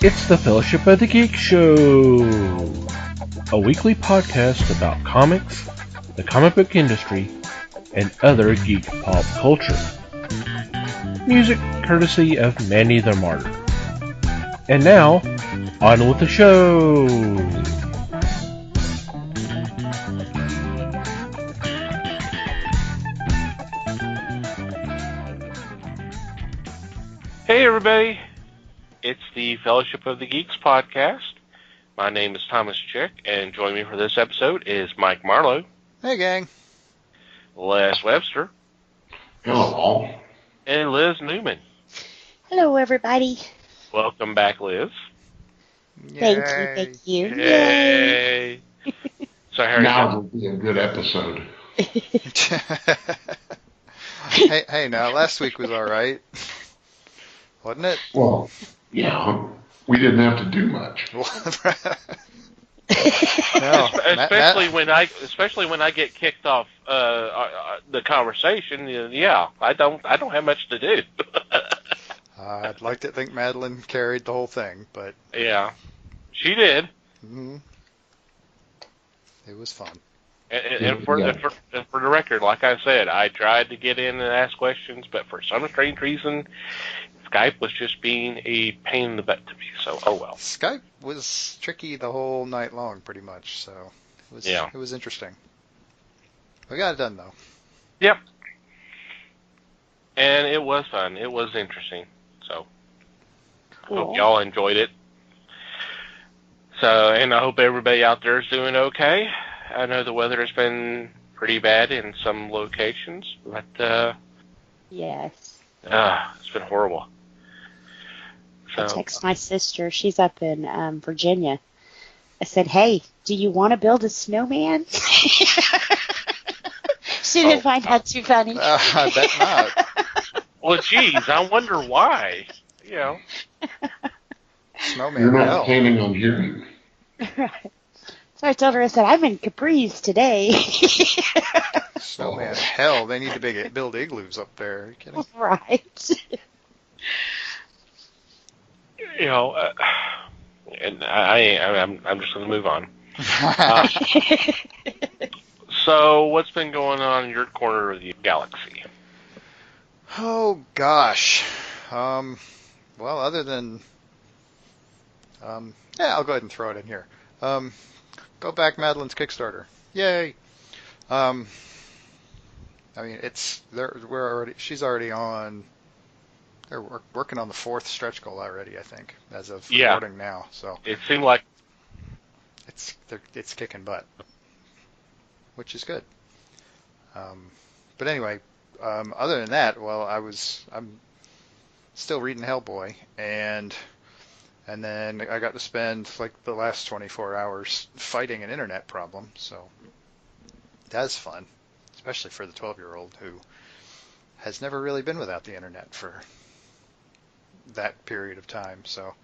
It's the Fellowship of the Geek Show, a weekly podcast about comics, the comic book industry, and other geek pop culture. Music courtesy of Manny the Martyr. And now, on with the show! Hey everybody! It's the Fellowship of the Geeks podcast. My name is Thomas Chick, and joining me for this episode is Mike Marlowe. Hey, gang. Les Webster. Hello. And Liz Newman. Hello, everybody. Welcome back, Liz. Thank you. Yay! So, Harry, now will be a good episode. hey, now, last week was all right. Wasn't it? Well, yeah, we didn't have to do much. No, especially when I get kicked off the conversation. Yeah, I don't have much to do. I'd like to think Madeline carried the whole thing, but yeah, she did. Mm-hmm. It was fun. And for the record, like I said, I tried to get in and ask questions, but for some strange reason, Skype was just being a pain in the butt to me. So, oh well. Skype was tricky the whole night long, pretty much. So it was interesting. We got it done though. Yep. And it was fun. It was interesting. So, Cool. Hope y'all enjoyed it. So, and I hope everybody out there is doing okay. I know the weather has been pretty bad in some locations, but Yes. it's been horrible. I So, text my sister. She's up in Virginia. I said, "Hey, do you want to build a snowman?" She didn't find that too funny. I bet not. well, geez, I wonder why. You know. Snowman You're not hell. planning on hearing. Right. So I told her, I said, "I'm in Capri's today." Snowman hell. They need to build igloos up there. Are you kidding? Right. You know, and I'm just going to move on. So, what's been going on in your corner of the galaxy? Oh gosh. Well, other than I'll go ahead and throw it in here. Go back Madeline's Kickstarter. Yay. I mean, she's already on. They're working on the 4th stretch goal already, I think, as of recording now. So It seemed like it's kicking butt, which is good. But anyway, other than that, well, I'm still reading Hellboy, and then I got to spend like the last 24 hours fighting an internet problem. So that's fun, especially for the 12-year-old who has never really been without the internet for that period of time. So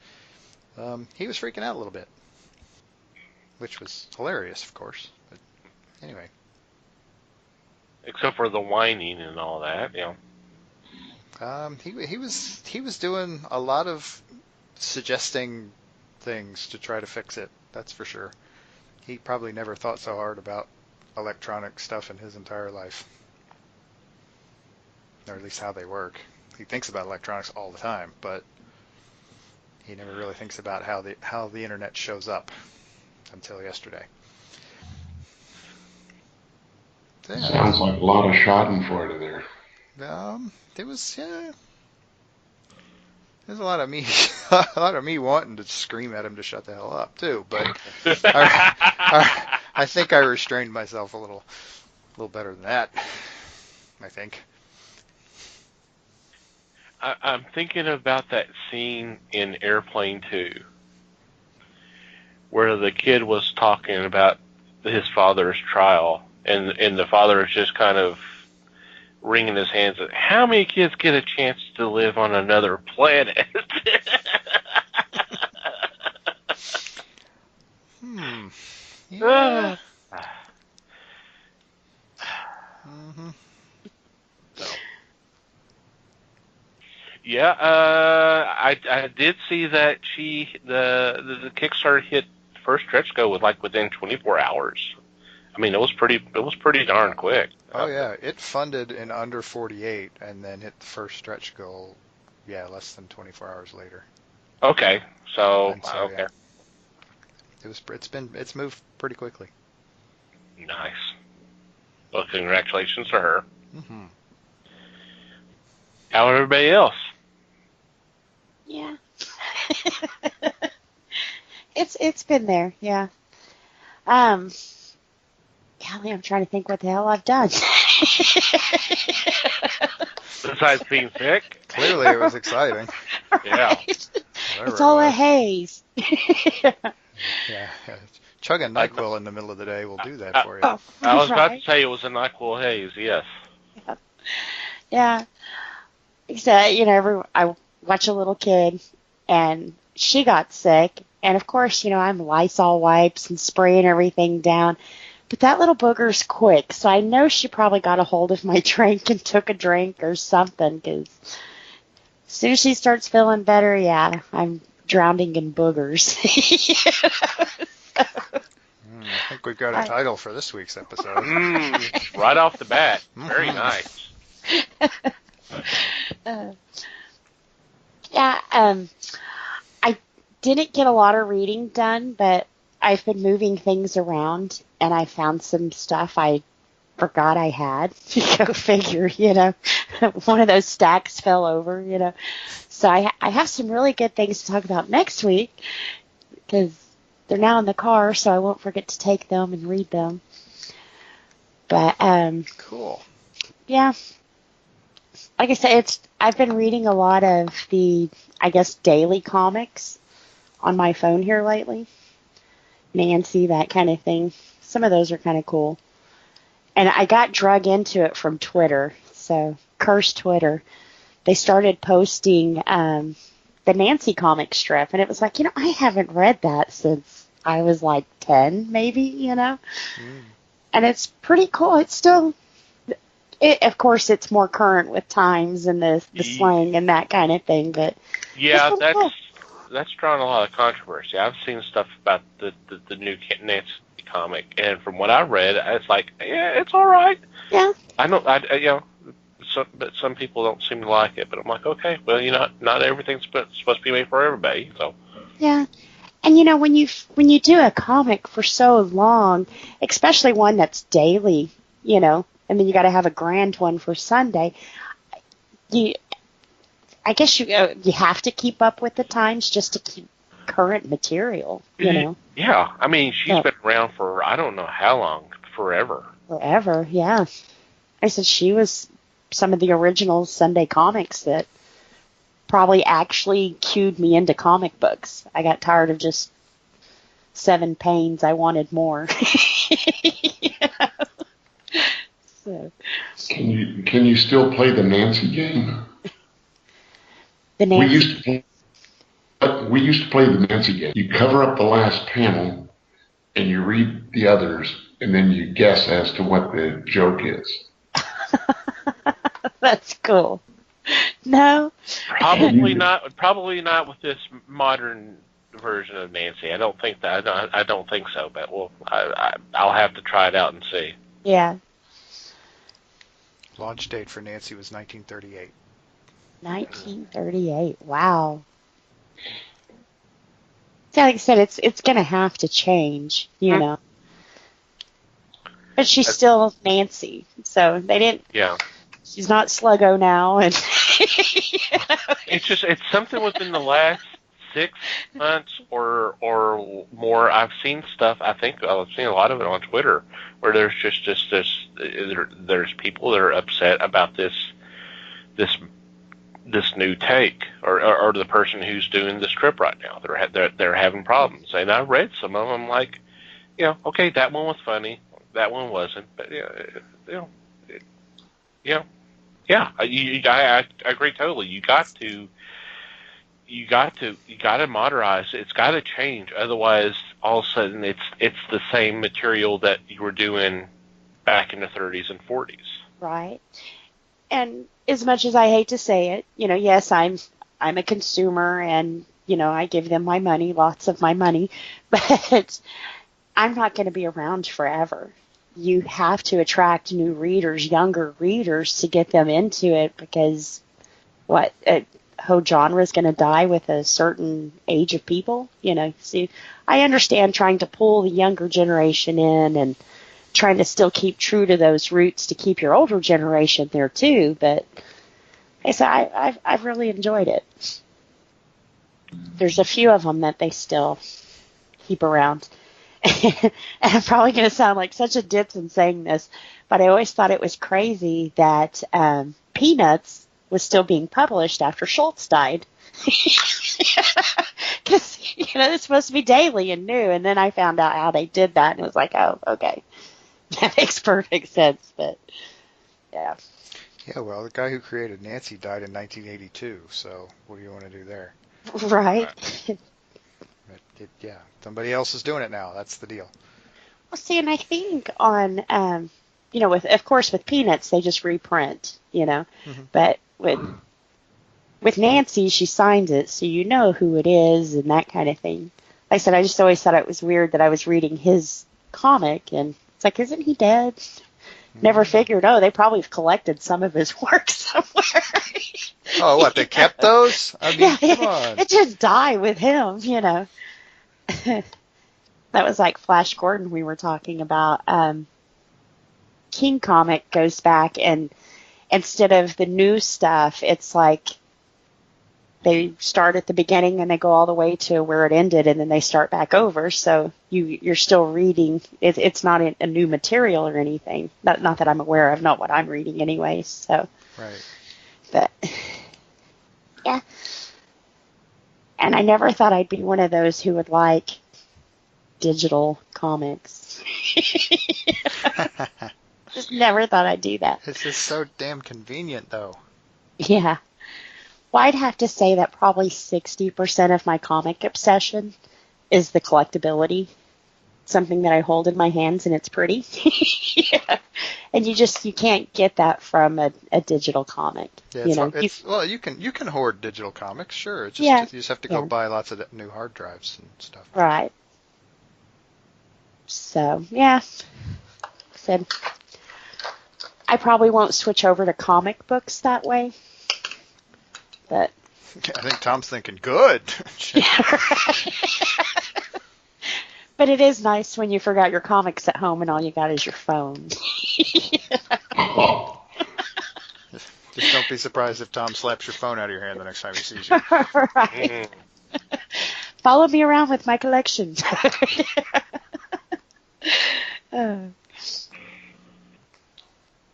he was freaking out a little bit, which was hilarious, of course. But anyway. except for the whining and all that, you know. He was doing a lot of suggesting things to try to fix it. That's for sure. He probably never thought so hard about electronic stuff in his entire life, or at least how they work. He thinks about electronics all the time, but he never really thinks about how the internet shows up until yesterday. So, yeah. Sounds like a lot of schadenfreude there. There's a lot of me wanting to scream at him to shut the hell up too, but I think I restrained myself a little better than that. I think. I'm thinking about that scene in Airplane 2 where the kid was talking about his father's trial, and the father is just kind of wringing his hands. How many kids get a chance to live on another planet? Yeah. Mm-hmm. So, Yeah, I did see that the Kickstarter hit first stretch goal within 24 hours. I mean, it was pretty darn quick. Oh yeah, it funded in under 48 and then hit the first stretch goal, less than 24 hours later. Okay, so And so okay, it's moved pretty quickly. nice. Well, congratulations to her. Mm-hmm. How about everybody else? Yeah. It's been there, yeah. Golly, I'm trying to think what the hell I've done. Besides being sick? Clearly, it was exciting. Yeah. It's all a haze. Yeah. Chugging NyQuil in the middle of the day will do that for you. Oh, I was about to right. say it was a NyQuil haze, yes. Yeah. So, I watch a little kid, and she got sick. And, of course, I'm Lysol wipes and spraying everything down. But that little booger's quick, so I know she probably got a hold of my drink and took a drink or something, because as soon as she starts feeling better, yeah, I'm drowning in boogers. I think we've got a title for this week's episode. Right off the bat. Very nice. Yeah, I didn't get a lot of reading done, but I've been moving things around, and I found some stuff I forgot I had. Go figure, one of those stacks fell over, So I have some really good things to talk about next week, because they're now in the car, so I won't forget to take them and read them. But Cool. Yeah, like I said, I've been reading a lot of the, I guess, daily comics on my phone here lately. Nancy, that kind of thing. Some of those are kind of cool. And I got drug into it from Twitter. So, curse Twitter. They started posting the Nancy comic strip. And it was like, I haven't read that since I was like 10, maybe, And it's pretty cool. It's still, of course, it's more current with times and the slang and that kind of thing. But yeah, cool. That's drawn a lot of controversy. I've seen stuff about the new Nancy comic, and from what I read, it's like, yeah, it's all right. Yeah. But some people don't seem to like it. But I'm like, okay, well, not everything's supposed to be made for everybody. So. Yeah. And when you do a comic for so long, especially one that's daily, and then you got to have a grand one for Sunday, I guess you have to keep up with the times just to keep current material, Yeah, I mean, she's been around for I don't know how long, forever. Forever, yeah. I said she was some of the original Sunday comics that probably actually cued me into comic books. I got tired of just 7 panes. I wanted more. So. Can you still play the Nancy game? The Nancy. We used to play the Nancy game. You cover up the last panel, and you read the others, and then you guess as to what the joke is. That's cool. No. Probably not. Probably not with this modern version of Nancy. I don't think that. I don't think so. But I'll have to try it out and see. Yeah. Launch date for Nancy was 1938. 1938. Wow. So like I said, it's going to have to change, But she's still Nancy, so they didn't. Yeah. She's not Sluggo now, and. It's something within the last 6 months or more. I've seen stuff. I think I've seen a lot of it on Twitter where there's just this. There's people that are upset about this new take, or the person who's doing the strip right now. They're having problems, and I read some of them. Like, okay, that one was funny, that one wasn't, but I agree totally. You got to modernize. It's got to change, otherwise, all of a sudden, it's the same material that you were doing back in the 30s and 40s. Right. and as much as I hate to say it, yes, I'm a consumer, and I give them my money, lots of my money, but I'm not going to be around forever. You have to attract new readers, younger readers, to get them into it, because a whole genre is going to die with a certain age of people. See, I understand trying to pull the younger generation in and trying to still keep true to those roots to keep your older generation there too, but I've really enjoyed it. There's a few of them that they still keep around. And I'm probably going to sound like such a ditz in saying this, but I always thought it was crazy that Peanuts was still being published after Schultz died. Because, it's supposed to be daily and new, and then I found out how they did that, and it was like, oh, okay. That makes perfect sense, but, yeah. Yeah, well, the guy who created Nancy died in 1982, so what do you want to do there? Right. Yeah, somebody else is doing it now. That's the deal. Well, see, and I think on, of course, with Peanuts, they just reprint, Mm-hmm. But with Nancy, she signs it, so you know who it is and that kind of thing. Like I said, I just always thought it was weird that I was reading his comic, and it's like, isn't he dead? Never figured, they probably have collected some of his work somewhere. Oh, what, they kept those? I mean, Yeah, come on. it just die with him, That was like Flash Gordon we were talking about. King Comic goes back, and instead of the new stuff, it's like they start at the beginning and they go all the way to where it ended, and then they start back over. So you're still reading. It's not a new material or anything. Not that I'm aware of. Not what I'm reading anyways. So. Right. But yeah. And I never thought I'd be one of those who would like digital comics. Just never thought I'd do that. It's just so damn convenient, though. Yeah. Well, I'd have to say that probably 60% of my comic obsession is the collectability. Something that I hold in my hands and it's pretty. Yeah. And you can't get that from a digital comic. Yeah, well, you can hoard digital comics, sure. It's just, Yeah. You just have to go buy lots of new hard drives and stuff. Right. So, yeah. Said I probably won't switch over to comic books that way. But I think Tom's thinking, good. But it is nice when you forgot your comics at home and all you got is your phone. Just don't be surprised if Tom slaps your phone out of your hand the next time he sees you. Right. Follow me around with my collection.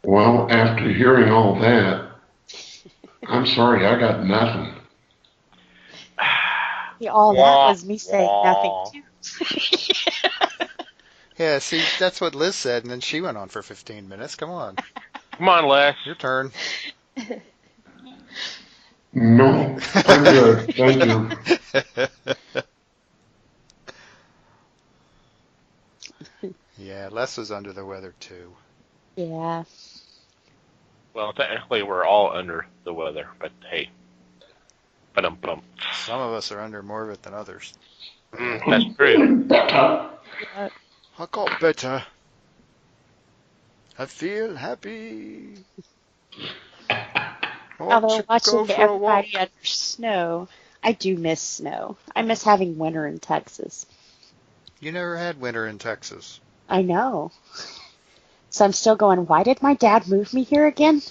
Well, after hearing all that, I'm sorry, I got nothing. All that was me saying nothing too. Yeah, see, that's what Liz said, and then she went on for 15 minutes. Come on. Come on, Les. Your turn. No, I'm good. Thank you. Yeah, Les was under the weather, too. Yeah. Well, technically, we're all under the weather, but hey. Ba-dum-bum. Some of us are under more of it than others. That's true. I got better. I feel happy. Although watching everybody under snow, I do miss snow. I miss having winter in Texas. You never had winter in Texas. I know. So I'm still going, why did my dad move me here again?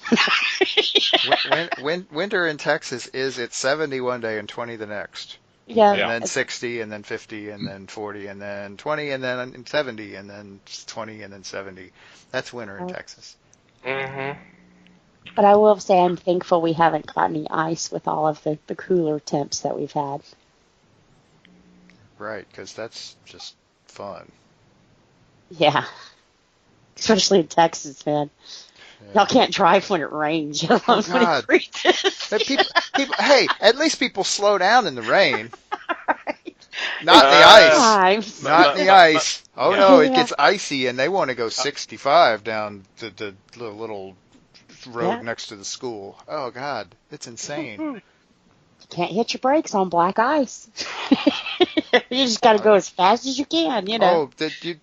Winter in Texas is it's 70 one day and 20 the next. Yeah. And then 60 and then 50 and then 40 and then 20 and then 70 and then 20 and then 70. That's winter in Texas. Mm-hmm. But I will say I'm thankful we haven't got any ice with all of the cooler temps that we've had. Right, because that's just fun. Yeah. Especially in Texas, man. Yeah. Y'all can't drive when it rains. When it freezes. Hey, at least people slow down in the rain. Right. Not the ice. Sometimes. Not the ice. Oh, no, it Yeah. gets icy, and they want to go 65 down the little road next to the school. Oh God, it's insane. You can't hit your brakes on black ice. You just got to go as fast as you can, you know. Oh, they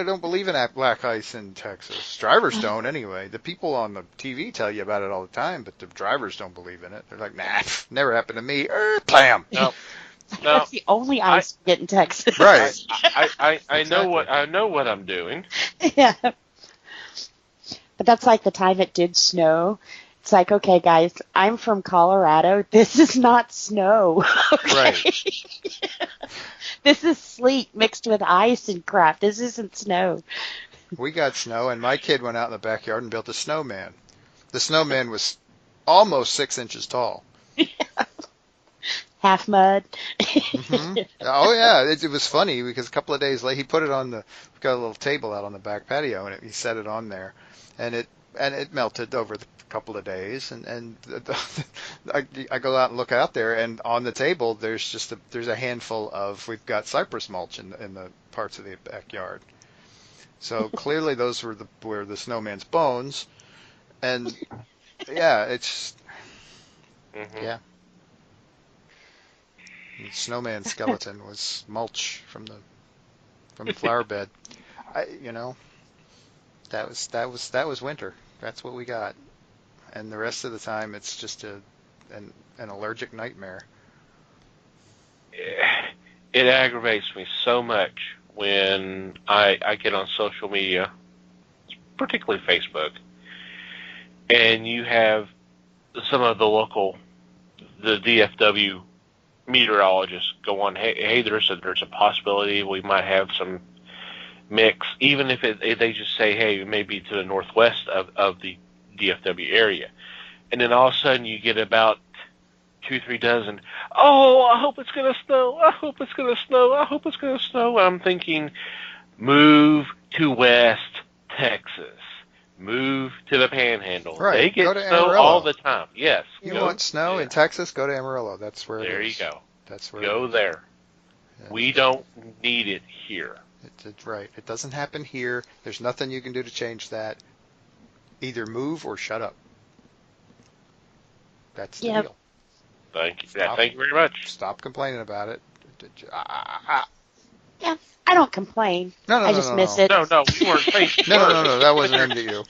don't believe in that black ice in Texas. Drivers don't anyway. The people on the TV tell you about it all the time, but the drivers don't believe in it. They're like, nah, never happened to me. Blam. No. That's the only ice you get in Texas. Right. I know what I'm doing. Yeah. But that's like the time it did snow. It's like, okay, guys, I'm from Colorado. This is not snow. Okay? Right. This is sleet mixed with ice and crap. This isn't snow. We got snow, and my kid went out in the backyard and built a snowman. The snowman was almost 6 inches tall. Half mud. Mm-hmm. Oh yeah, it was funny because a couple of days later he put it on we've got a little table out on the back patio, and he set it on there, and it melted over the couple of days, and I go out and look out there, and on the table there's a handful of, we've got cypress mulch in the parts of the backyard, so clearly those were the snowman's bones, and yeah, it's yeah. The snowman skeleton was mulch from the flower bed. That was winter. That's what we got, and the rest of the time it's just an allergic nightmare. It aggravates me so much when I get on social media, particularly Facebook, and you have some of the DFW meteorologists go on, hey, there's a possibility we might have some mix, even if they just say, hey, it may be to the northwest of the DFW area, and then all of a sudden you get about 2-3 dozen. Oh, I hope it's gonna snow. I hope it's gonna snow. I hope it's gonna snow. I'm thinking, move to West Texas. Move to the Panhandle. Right. They get Go to snow Amarillo. all the time. Yes. You want snow in Texas? Go to Amarillo. That's where There it is. you go. That's where Go it is. there. Yeah. We don't need it here. It's right. It doesn't happen here. There's nothing you can do to change that. Either move or shut up. That's the deal. Thank you. Thank you very much. Stop complaining about it. Yeah, I don't complain. No, I just miss it. No, we weren't thinking. No. That wasn't aimed at you.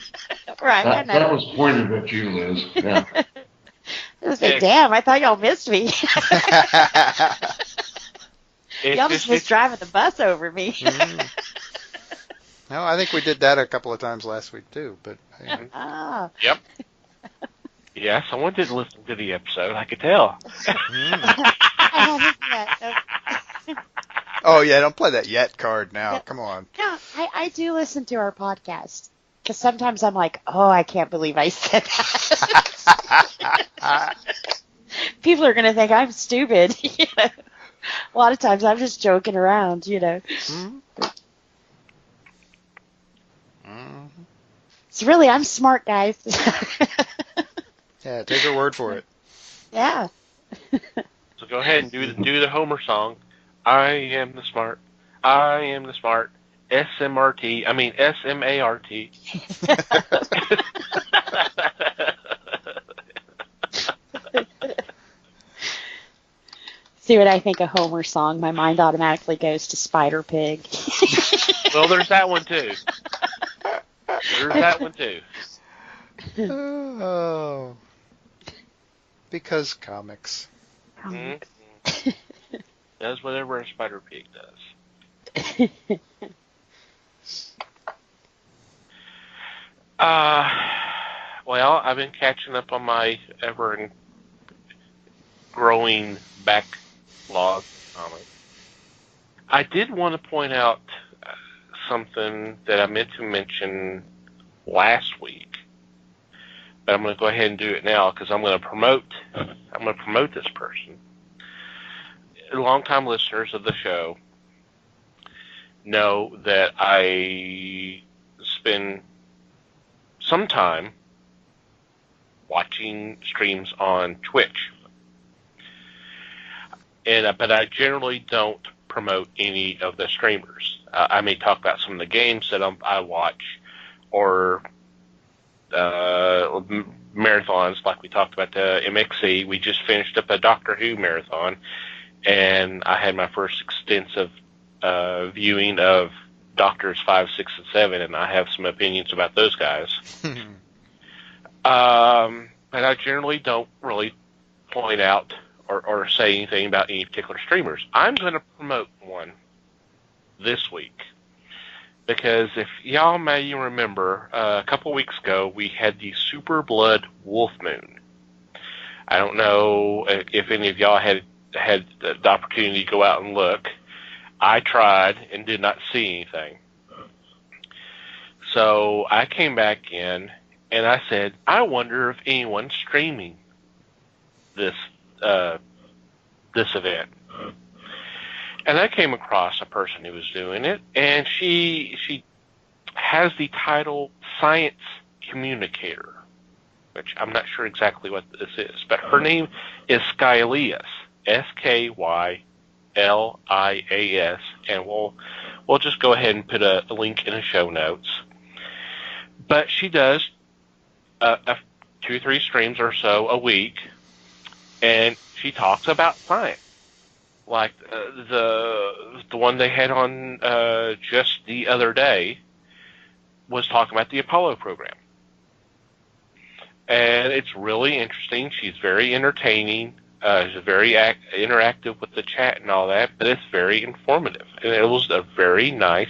Right, I know. That was pointed at you, Liz. Yeah. I was like, damn, I thought y'all missed me. Y'all just missed driving the bus over me. Mm. No, I think we did that a couple of times last week too. But Ah. Yep. Yeah, someone did listen to the episode. I could tell. I haven't yet. Oh yeah, don't play that yet card now. Come on. No, I do listen to our podcast. Because sometimes I'm like, oh, I can't believe I said that. People are going to think I'm stupid. You know? A lot of times I'm just joking around, you know. Mm-hmm. So really, I'm smart, guys. Yeah, take her word for it. Yeah. So go ahead and do the Homer song. I am the smart. I am the smart. SMRT. I mean SMART. See what I think a Homer song, my mind automatically goes to Spider Pig. Well, there's that one too. Oh. Because comics. Mm-hmm. Does whatever a Spider Pig does. Well, I've been catching up on my ever-growing backlog. I did want to point out something that I meant to mention last week, but I'm going to go ahead and do it now because I'm going to promote this person. Longtime listeners of the show know that I spend some time watching streams on Twitch, but I generally don't promote any of the streamers. I may talk about some of the games that I watch, or marathons, like we talked about the MXC. We just finished up a Doctor Who marathon, and I had my first extensive viewing of Doctors 5, 6, and 7, and I have some opinions about those guys. But I generally don't really point out or say anything about any particular streamers. I'm going to promote one this week, because if y'all may remember, a couple weeks ago we had the Super Blood Wolf Moon. I don't know if any of y'all had the opportunity to go out and look. I tried and did not see anything. So I came back in and I said, I wonder if anyone's streaming this event. And I came across a person who was doing it, and she has the title Science Communicator, which I'm not sure exactly what this is, but her name is Skylias, Skylias, and we'll just go ahead and put a link in the show notes. But she does 2 or 3 streams or so a week, and she talks about science. Like the one they had on just the other day was talking about the Apollo program. And it's really interesting. She's very entertaining. She's very interactive with the chat and all that, but it's very informative. And it was a very nice.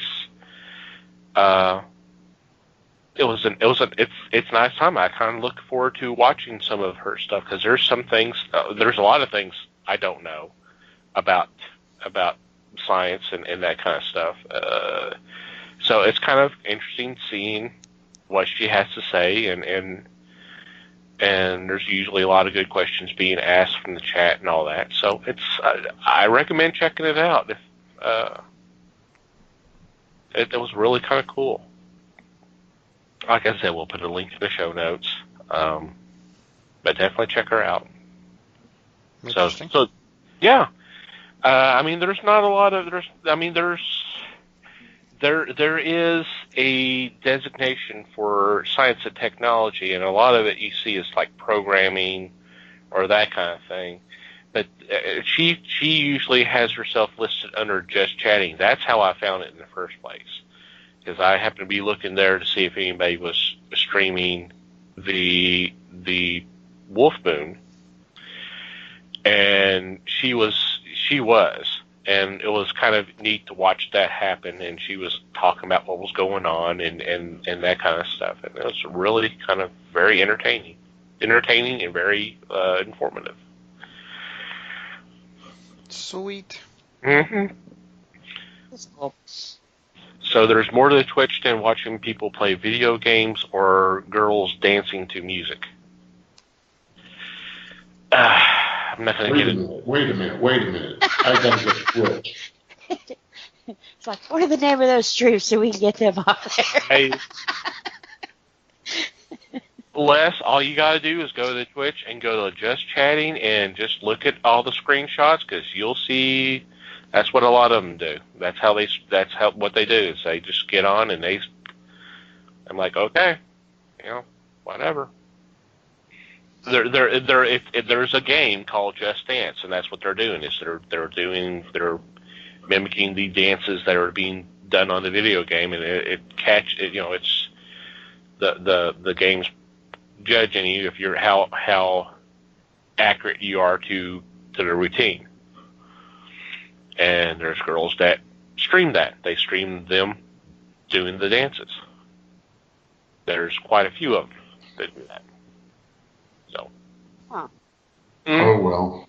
It's nice time. I kind of look forward to watching some of her stuff, because there's some things. There's a lot of things I don't know about science and that kind of stuff. So it's kind of interesting seeing what she has to say, and there's usually a lot of good questions being asked from the chat and all that. So I recommend checking it out. It was really kind of cool. Like I said, we'll put a link in the show notes, but definitely check her out. Interesting. So yeah. I mean, there's not a lot of there is a designation for science and technology, and a lot of it you see is like programming or that kind of thing. But she usually has herself listed under just chatting. That's how I found it in the first place, because I happened to be looking there to see if anybody was streaming the Wolf Moon, and she was, and it was kind of neat to watch that happen. And she was talking about what was going on and that kind of stuff, and it was really kind of very entertaining and very informative. Sweet. Mm-hmm. That's cool. So there's more to Twitch than watching people play video games or girls dancing to music. I'm not going to get it. Wait a minute. I gotta get Twitch. It's like, what are the name of those streams so we can get them off there? Hey, Les, all you got to do is go to the Twitch and go to just chatting and just look at all the screenshots, because you'll see that's what a lot of them do. That's what they do, is they just get on and I'm like, okay, whatever. There's a game called Just Dance, and that's what they're doing. Is they're mimicking the dances that are being done on the video game, and it's the game's judging you if you're how accurate you are to the routine. And there's girls that stream that. They stream them doing the dances. There's quite a few of them that do that. So. Huh. Oh well.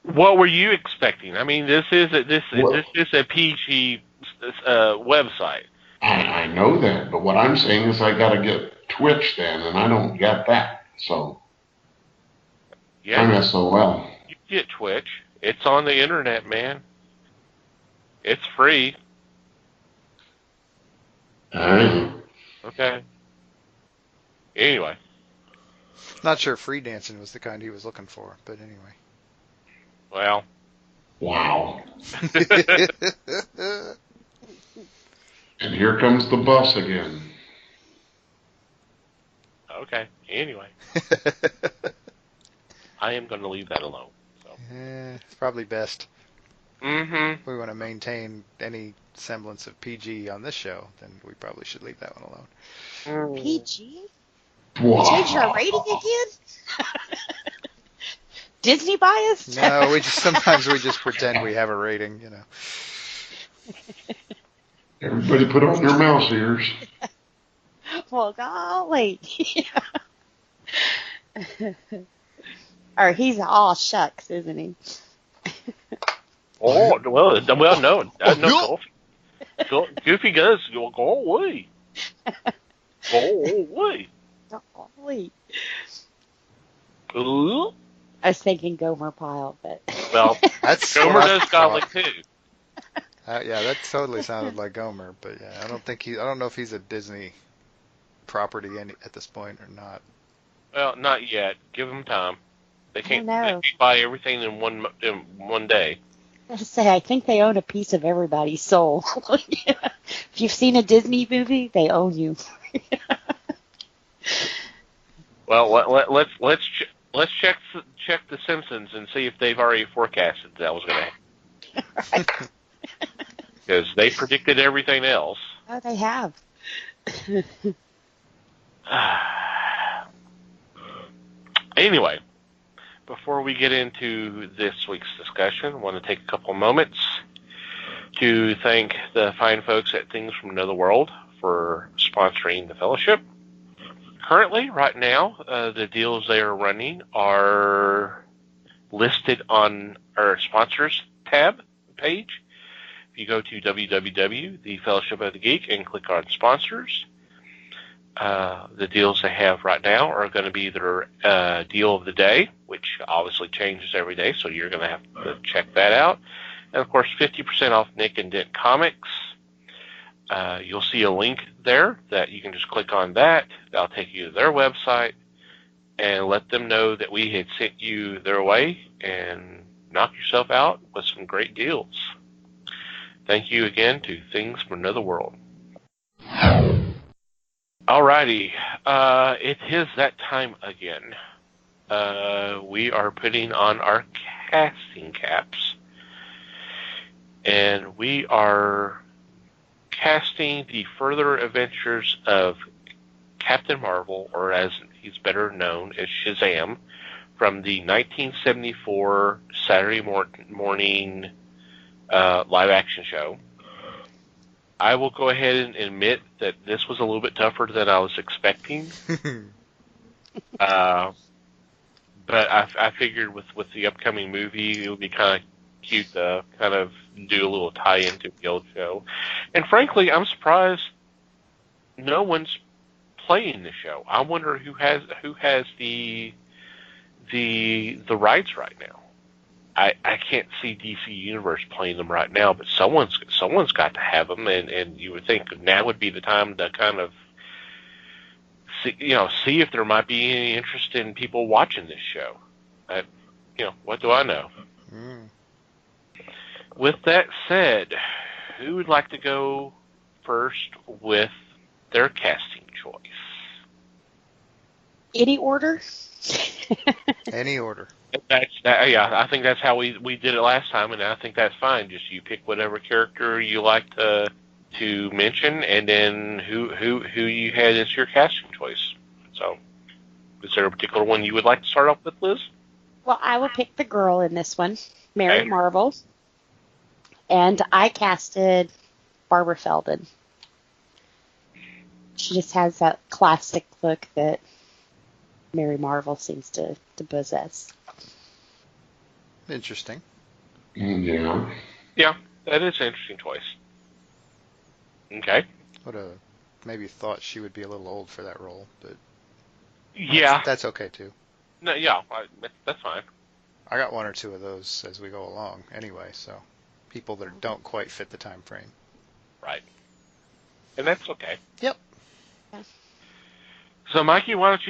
What were you expecting? I mean, this is a PG website. I know that, but what I'm saying is I gotta get Twitch then, and I don't get that. So Yeah, I'm SOL. you get Twitch. It's on the internet, man. It's free. Alright. Okay. Anyway. Not sure free dancing was the kind he was looking for, but anyway. Well. Wow. And here comes the bus again. Okay. Anyway, I am going to leave that alone. So. It's probably best. Mm-hmm. If we want to maintain any semblance of PG on this show, then we probably should leave that one alone. PG? You changed our rating again? Disney bias? No, sometimes we just pretend we have a rating, you know. Everybody put on their mouse ears. Well, golly. Or he's all shucks, isn't he? Oh, well, no. No, Goofy does go away. Go away. Golly. Ooh. I was thinking Gomer Pyle, but... Well, That's Gomer what I does golly thought. too. Yeah, that totally sounded like Gomer, but yeah, I don't know if he's a Disney property at this point or not. Well, not yet. Give them time. They can't know. buy everything in one day. I think they own a piece of everybody's soul. If you've seen a Disney movie, they own you. Well, let's check the Simpsons and see if they've already forecasted that was going to happen. Because they predicted everything else. Oh, they have. Anyway, before we get into this week's discussion, I want to take a couple moments to thank the fine folks at Things from Another World for sponsoring the fellowship. Currently, right now, the deals they are running are listed on our sponsors tab page. If you go to www.thefellowshipofthegeek and click on sponsors, the deals they have right now are going to be their deal of the day, which obviously changes every day, so you're going to have to check that out. And, of course, 50% off Nick and Dent Comics. You'll see a link there that you can just click on that. That'll take you to their website and let them know that we had sent you their way and knock yourself out with some great deals. Thank you again to Things from Another World. Alrighty, it is that time again. We are putting on our casting caps, and we are casting the further adventures of Captain Marvel, or as he's better known as Shazam, from the 1974 Saturday morning live-action show. I will go ahead and admit that this was a little bit tougher than I was expecting. But I figured with the upcoming movie, it would be kind of cute to kind of do a little tie-in to the old show. And frankly, I'm surprised no one's playing the show. I wonder who has the rights right now. I can't see DC Universe playing them right now, but someone's got to have them, and you would think now would be the time to kind of see if there might be any interest in people watching this show. What do I know? Mm. With that said, who would like to go first with their casting choice? Any order? Any order. I think that's how we did it last time, and I think that's fine. Just you pick whatever character you like to mention, and then who you had as your casting choice. So, is there a particular one you would like to start off with, Liz? Well, I will pick the girl in this one, Mary Okay. Marvel. And I casted Barbara Feldon. She just has that classic look that Mary Marvel seems to possess. Interesting. Yeah. Yeah, that is an interesting choice. Okay. Would have maybe thought she would be a little old for that role, but Yeah. that's okay too. No, yeah, that's fine. I got one or two of those as we go along anyway, so people that don't quite fit the time frame. Right. And that's okay. Yep. So, Mikey, why don't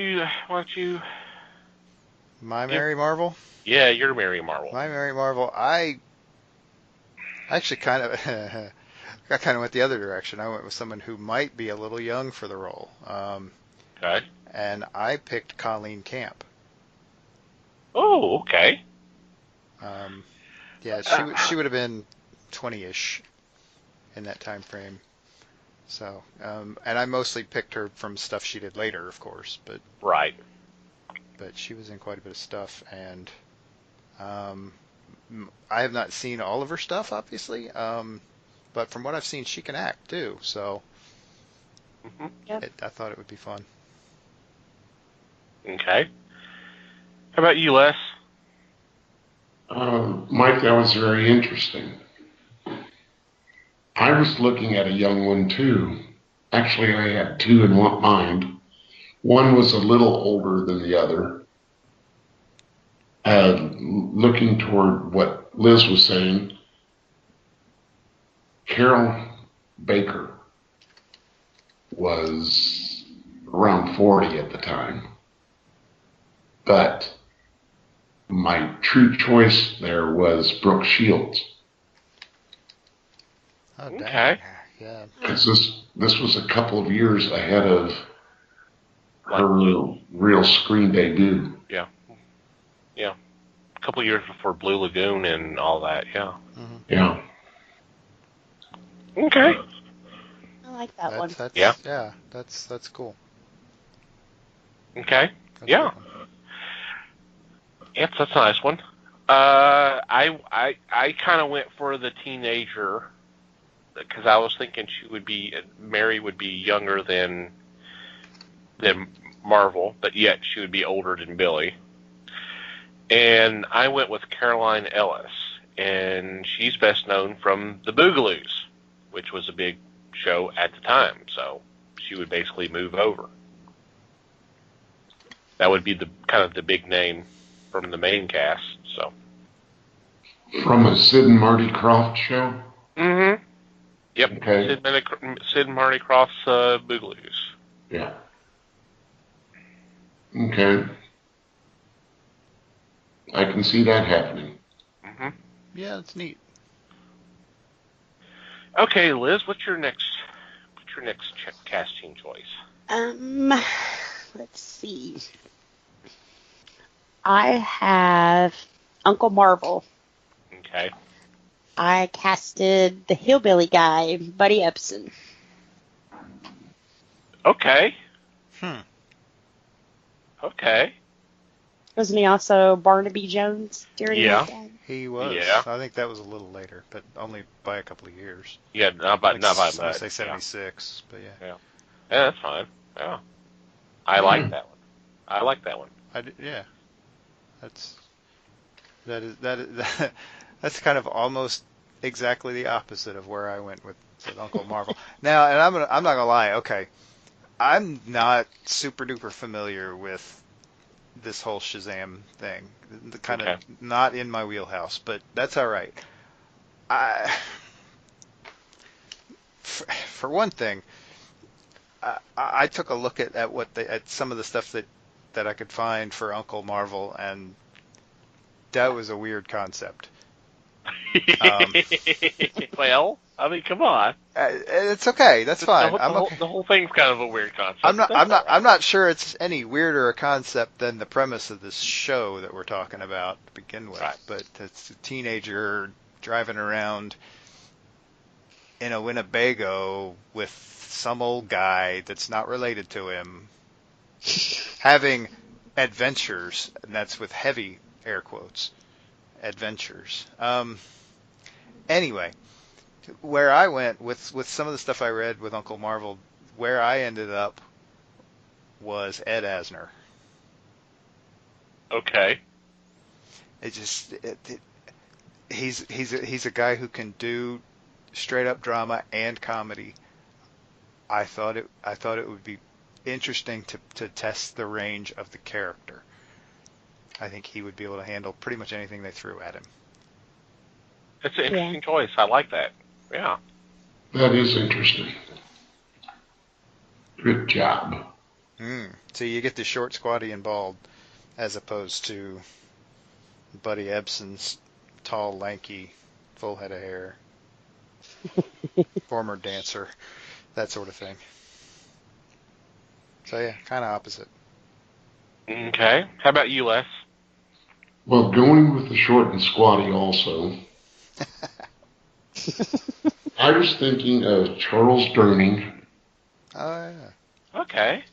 you? My Mary Marvel? Yeah, you're Mary Marvel. My Mary Marvel, I actually kind of went the other direction. I went with someone who might be a little young for the role. Okay. and I picked Colleen Camp. Oh, okay. Yeah, she would have been 20-ish in that time frame. So, and I mostly picked her from stuff she did later, of course, but Right. she was in quite a bit of stuff, and I have not seen all of her stuff, obviously, but from what I've seen, she can act too. So, Hmm. Yep. I thought it would be fun. Okay. How about you, Les? Mike, that was very interesting. I was looking at a young one too. Actually, I had two in mind. One was a little older than the other. Looking toward what Liz was saying, Carol Baker was around 40 at the time. But my true choice there was Brooke Shields. Oh, Okay. dang. Yeah. Because this was a couple of years ahead of Like her Blue. real screen debut. Yeah. A couple years before Blue Lagoon and all that. Yeah. Mm-hmm. Yeah. Okay. I like that one. Yeah, that's cool. Okay. That's Yeah. a good one. Yes, that's a nice one. I kind of went for the teenager because I was thinking Mary would be younger than Marvel, but yet she would be older than Billy. And I went with Caroline Ellis, and she's best known from The Boogaloos, which was a big show at the time. So she would basically move over. That would be the kind of the big name from the main cast. So. From a Sid and Marty Krofft show? Mm-hmm. Yep. Okay. Sid and Marty Krofft's Boogaloos. Yeah. Okay. I can see that happening. Mm-hmm. Yeah, it's neat. Okay, Liz, what's your next casting choice? Let's see. I have Uncle Marvel. Okay. I casted the hillbilly guy, Buddy Ebsen. Okay. Hmm. Okay. Wasn't he also Barnaby Jones during Yeah. that time? He was. Yeah. I think that was a little later, but only by a couple of years. Yeah, not by I'm much. gonna say 76, but yeah. Yeah, that's fine. Yeah. I like that one. I like that one. Yeah. That's kind of almost exactly the opposite of where I went with Uncle Marvel. Now, and I'm not gonna lie. Okay, I'm not super duper familiar with this whole Shazam thing. Kind of not in my wheelhouse, but that's all right. For one thing, I took a look at some of the stuff that I could find for Uncle Marvel, and that was a weird concept. Well, I mean, come on. It's okay. That's fine. The whole thing's kind of a weird concept. I'm not sure it's any weirder a concept than the premise of this show that we're talking about to begin with. Right. But it's a teenager driving around in a Winnebago with some old guy that's not related to him, having adventures, and that's with heavy air quotes, adventures. Anyway, where I went with some of the stuff I read with Uncle Marvel, where I ended up was Ed Asner. Okay. He's a guy who can do straight up drama and comedy. I thought it would be interesting to test the range of the character. I think he would be able to handle pretty much anything they threw at him. It's an interesting choice. I like that. Yeah. That is interesting. Good job. So you get the short, squatty, and bald, as opposed to Buddy Ebsen's tall, lanky, full head of hair, former dancer, that sort of thing. So yeah, kind of opposite. Okay. How about you, Les? Well, going with the short and squatty also, I was thinking of Charles Durning Oh yeah. Okay.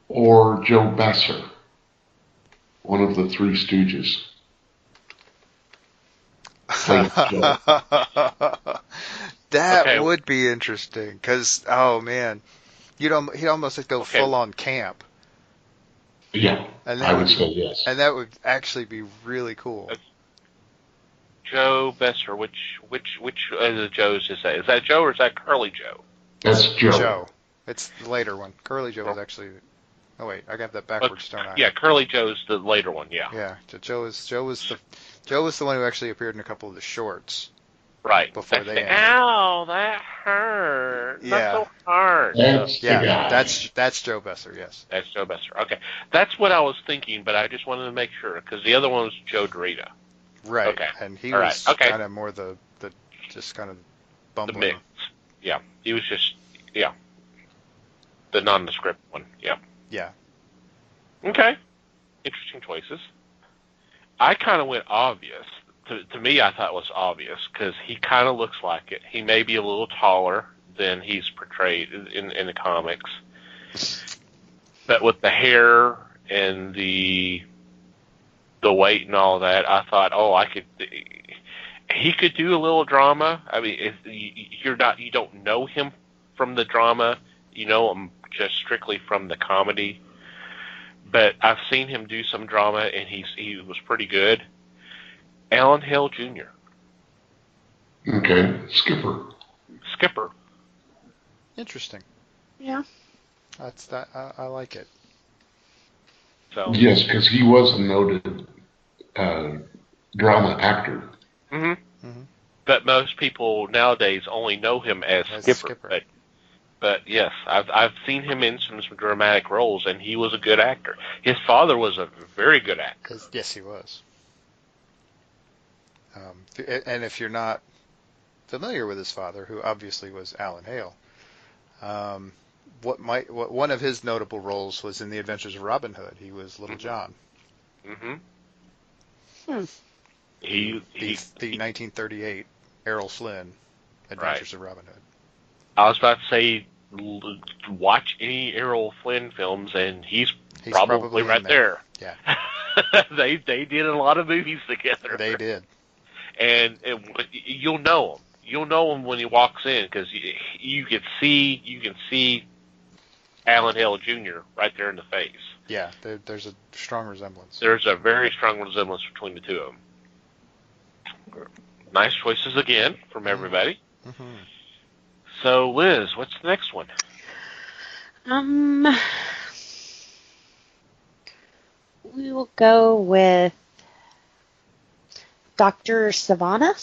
or Joe Besser, one of the Three Stooges. Played Joe. That Okay. would be interesting, because, oh man, he'd almost go Okay. full on camp, Yeah, and I would say yes. and that would actually be really cool. Joe Besser. Which of the Joes is that? Is that Joe or is that Curly Joe? That's Joe. Joe. It's the later one. Curly Joe was actually. Oh wait, I got that backwards, don't I? Yeah, Curly Joe's the later one. Yeah. Yeah. Joe was the one who actually appeared in a couple of the shorts. Right. Before That's they the, ended. ow, that hurt. Yeah. Not so hard. That's the Yeah, guy. that's Joe Besser. Yes. That's Joe Besser. Okay. That's what I was thinking, but I just wanted to make sure because the other one was Joe Dorita. Right. Okay. And he All was right. Okay. kind of more the just kind of The bumbling. mix. Yeah. He was just, the nondescript one. Yeah. Yeah. Okay. Interesting choices. I kind of went obvious. To me, I thought it was obvious because he kind of looks like it. He may be a little taller than he's portrayed in the comics, but with the hair and the weight and all that, I thought, he could do a little drama. I mean, if you don't know him from the drama, you know him just strictly from the comedy. But I've seen him do some drama, and he was pretty good. Alan Hale Jr. Okay, Skipper. Interesting. Yeah. That's that. I like it. So Yes, because he was a noted drama actor. But most people nowadays only know him as Skipper. But yes, I've seen him in some dramatic roles, and he was a good actor. His father was a very good actor. Yes, he was. And if you're not familiar with his father, who obviously was Alan Hale, one of his notable roles was in The Adventures of Robin Hood. He was Little John. Hmm. The 1938 Errol Flynn Adventures of Robin Hood. I was about to say, watch any Errol Flynn films, and he's probably right there. Yeah, they did a lot of movies together. they did. And you'll know him. You'll know him when he walks in because you can see Alan Hale Jr. right there in the face. Yeah, there's a strong resemblance. There's a very strong resemblance between the two of them. Nice choices again from everybody. Mm-hmm. So, Liz, what's the next one? We will go with Dr. Savannah.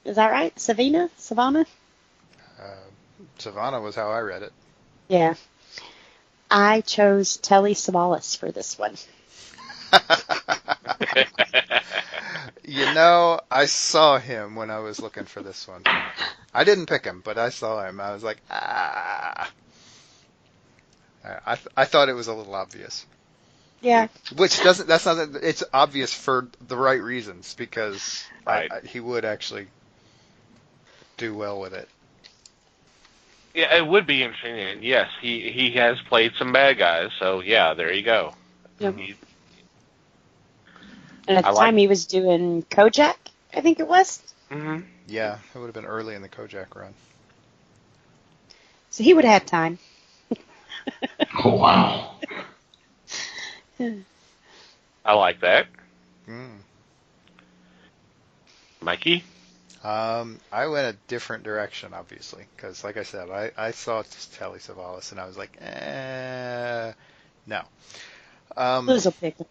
Is that right? Savannah? Savannah was how I read it. Yeah. I chose Telly Savalas for this one. I saw him when I was looking for this one. I didn't pick him, but I saw him. I was like, I thought it was a little obvious. Yeah. It's obvious for the right reasons, because he would actually do well with it. Yeah, it would be interesting. And yes, he has played some bad guys, so yeah, there you go. Yep. And at the time he was doing Kojak, I think it was. Mm-hmm. Yeah, it would have been early in the Kojak run. So he would have had time. Oh, wow. I like that. Mm. Mikey? I went a different direction, obviously, because, like I said, I saw Telly Savalas, and I was like, no. Liz will pick him.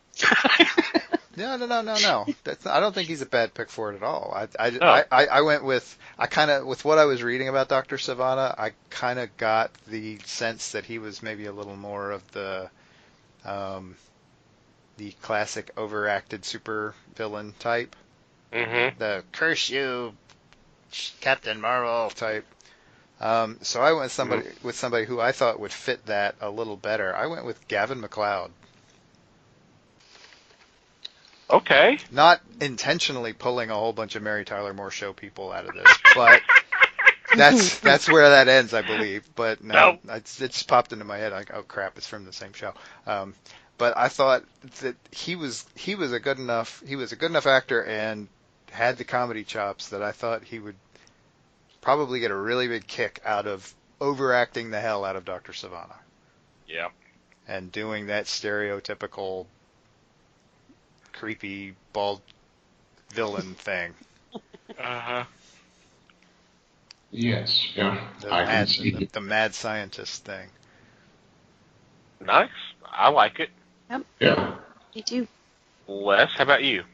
No. I don't think he's a bad pick for it at all. I went with with what I was reading about Dr. Savannah, I kind of got the sense that he was maybe a little more of the classic overacted super villain type. Mm-hmm. The curse you, Captain Marvel type. So I went with somebody who I thought would fit that a little better. I went with Gavin MacLeod. Okay. Not intentionally pulling a whole bunch of Mary Tyler Moore Show people out of this, but that's where that ends, I believe. But no, it just popped into my head. Like, oh crap, it's from the same show. But I thought that he was a good enough actor and had the comedy chops that I thought he would probably get a really big kick out of overacting the hell out of Dr. Savannah. Yeah. And doing that stereotypical creepy bald villain thing. Uh-huh. Yes, yeah, I can see it. The mad scientist thing. Nice. I like it. Yeah. Me too. Les, how about you?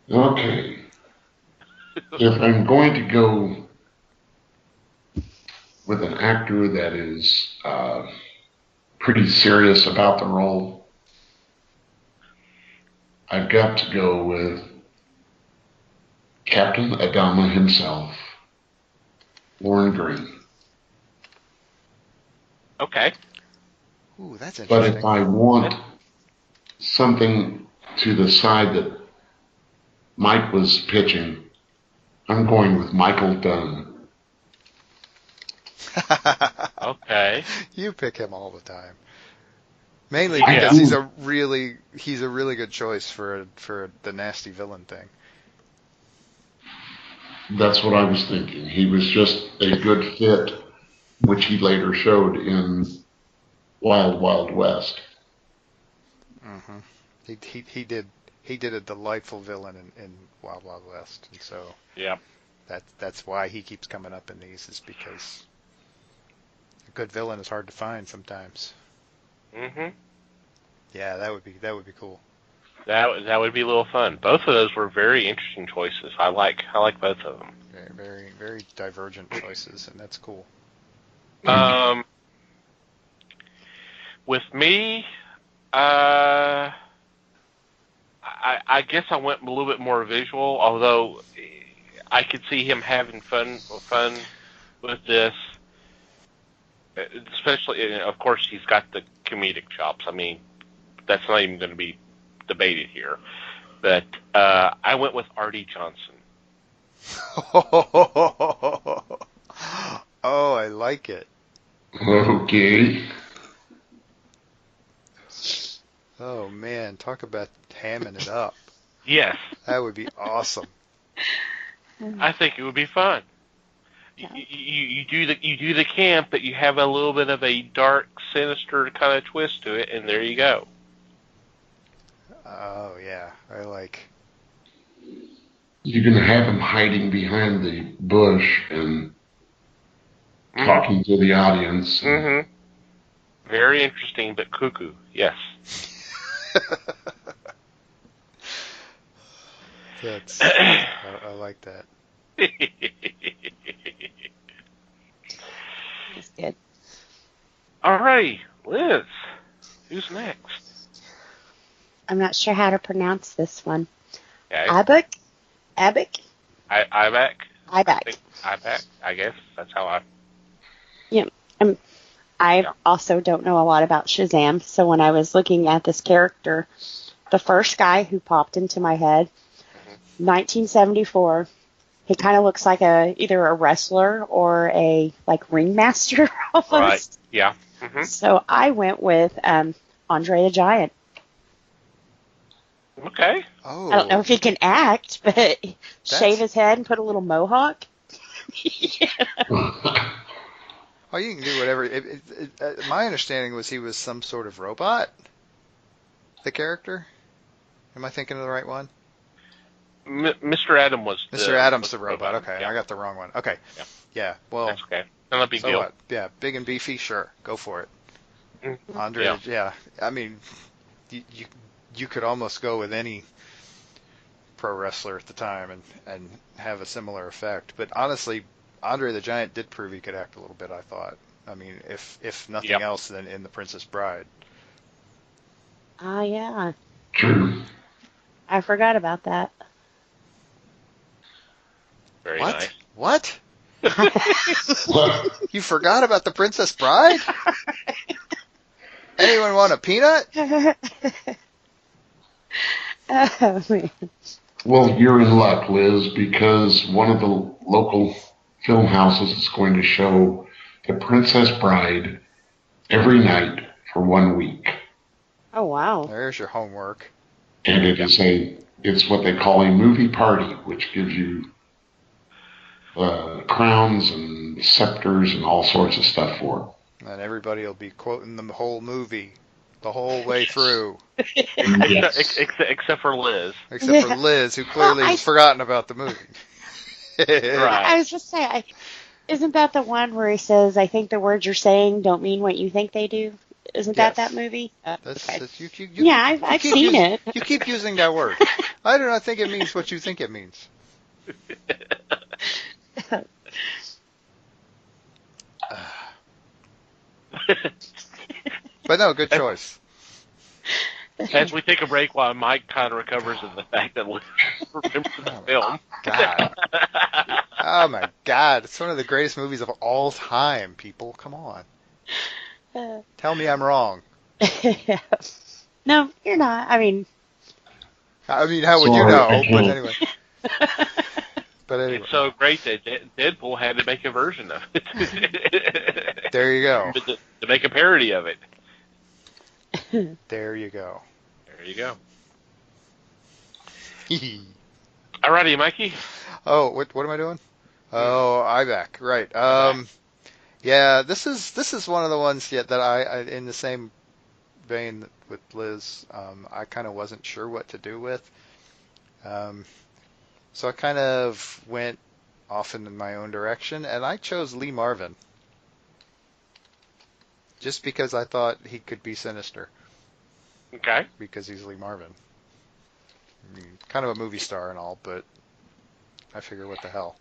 Okay. If I'm going to go with an actor that is pretty serious about the role, I've got to go with Captain Adama himself, Lorne Greene. Okay. Ooh, that's But interesting. if I want something to the side that Mike was pitching, I'm going with Michael Dunn. Okay. You pick him all the time. Mainly Yeah. because he's a really good choice for the nasty villain thing. That's what I was thinking. He was just a good fit, which he later showed in Wild Wild West. Mm-hmm. He did a delightful villain in Wild Wild West, and so Yeah. that's why he keeps coming up in these, is because a good villain is hard to find sometimes. Mm-hmm. Yeah, that would be cool. That would be a little fun. Both of those were very interesting choices. I like both of them. Very, very, very divergent choices, and that's cool. With me, I guess I went a little bit more visual, although I could see him having fun with this. Especially, of course, he's got the comedic chops. I mean, that's not even going to be debated here. But I went with Artie Johnson. Oh, I like it. Okay. Oh man, talk about hamming it up. Yes, That would be awesome. I think it would be fun. Yeah. You do the camp, but you have a little bit of a dark, sinister kind of twist to it, and there you go. Oh yeah, I like. You're going to have him hiding behind the bush and talking to the audience. Mm-hmm. Very interesting, but cuckoo. Yes. That's. I like that. That's good. All right, Liz. Who's next? I'm not sure how to pronounce this one. Okay. Abic? Ibac. Ibac. Ibac. I guess that's how I. I Yeah. also don't know a lot about Shazam, so when I was looking at this character, the first guy who popped into my head, 1974, he kind of looks like either a wrestler or a ringmaster almost. Right. Yeah. Mm-hmm. So I went with Andre the Giant. Okay. Oh. I don't know if he can act, but shave his head and put a little mohawk. Oh, you can do whatever. My understanding was he was some sort of robot. The character. Am I thinking of the right one? Mr. Adam was. Mr. Adam's the robot. Okay, Yeah. I got the wrong one. Okay. Yeah. Yeah. Well. That's okay. Not a big So deal. what? Yeah, big and beefy. Sure, go for it. Mhm. Andre. Yeah. I mean, you could almost go with any pro wrestler at the time and have a similar effect. But honestly, Andre the Giant did prove he could act a little bit, I thought. I mean, if nothing Yep. else, than in The Princess Bride. Ah, yeah. True. I forgot about that. Very What? nice. What? What? You forgot about The Princess Bride? Anyone want a peanut? Oh, man. Well, you're in luck, Liz, because one of the local film houses is going to show The Princess Bride every night for 1 week. Oh, wow. There's your homework. And it's what they call a movie party, which gives you crowns and scepters and all sorts of stuff for And everybody will be quoting the whole movie the whole way through. it. Yes. Except for Liz. Except for Liz, who clearly has forgotten about the movie. Right. I was just saying, isn't that the one where he says, I think the words you're saying don't mean what you think they do? Isn't Yes. that movie? Okay. You I've keep seen it. You keep using that word. I do not think it means what you think it means. But no, good choice. As we take a break while Mike kind of recovers in the fact that Liz remembers the film. God. Oh my God. It's one of the greatest movies of all time, people. Come on. Tell me I'm wrong. No, you're not. I mean, How would you Sorry, know? I But can't. anyway. But anyway. It's so great that Deadpool had to make a version of it. There you go. To make a parody of it. There you go. There you go. Alrighty, Mikey. Oh, what am I doing? Oh, IBAC, right. Yeah, this is one of the ones that I in the same vein with Liz, I kind of wasn't sure what to do with. So I kind of went off in my own direction, and I chose Lee Marvin. Just because I thought he could be sinister. Okay. Because he's Lee Marvin. I mean, kind of a movie star and all, but I figure what the hell.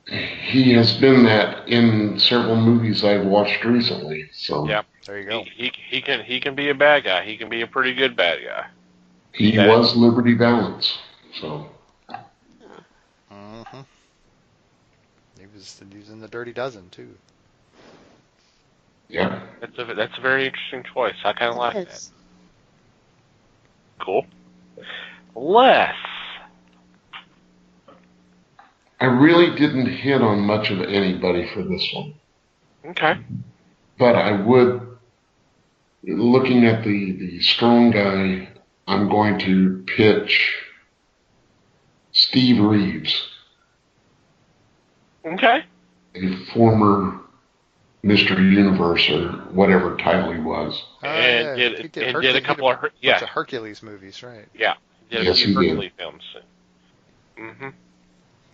He has been that in several movies I've watched recently. So Yeah. There you go. He can be a bad guy. He can be a pretty good bad guy. he was Liberty Valance. So Mm-hmm. He was in the Dirty Dozen too. yeah. That's a very interesting choice. I kind of like that. yes. Cool. Les. I really didn't hit on much of anybody for this one. Okay. But I would, looking at the strong guy, I'm going to pitch Steve Reeves, Okay. a former Mr. Universe or whatever title he was. And He did a couple of bunch of Hercules movies, right? Yeah. Did Yes, a he few did. Hercules films. Mm-hmm.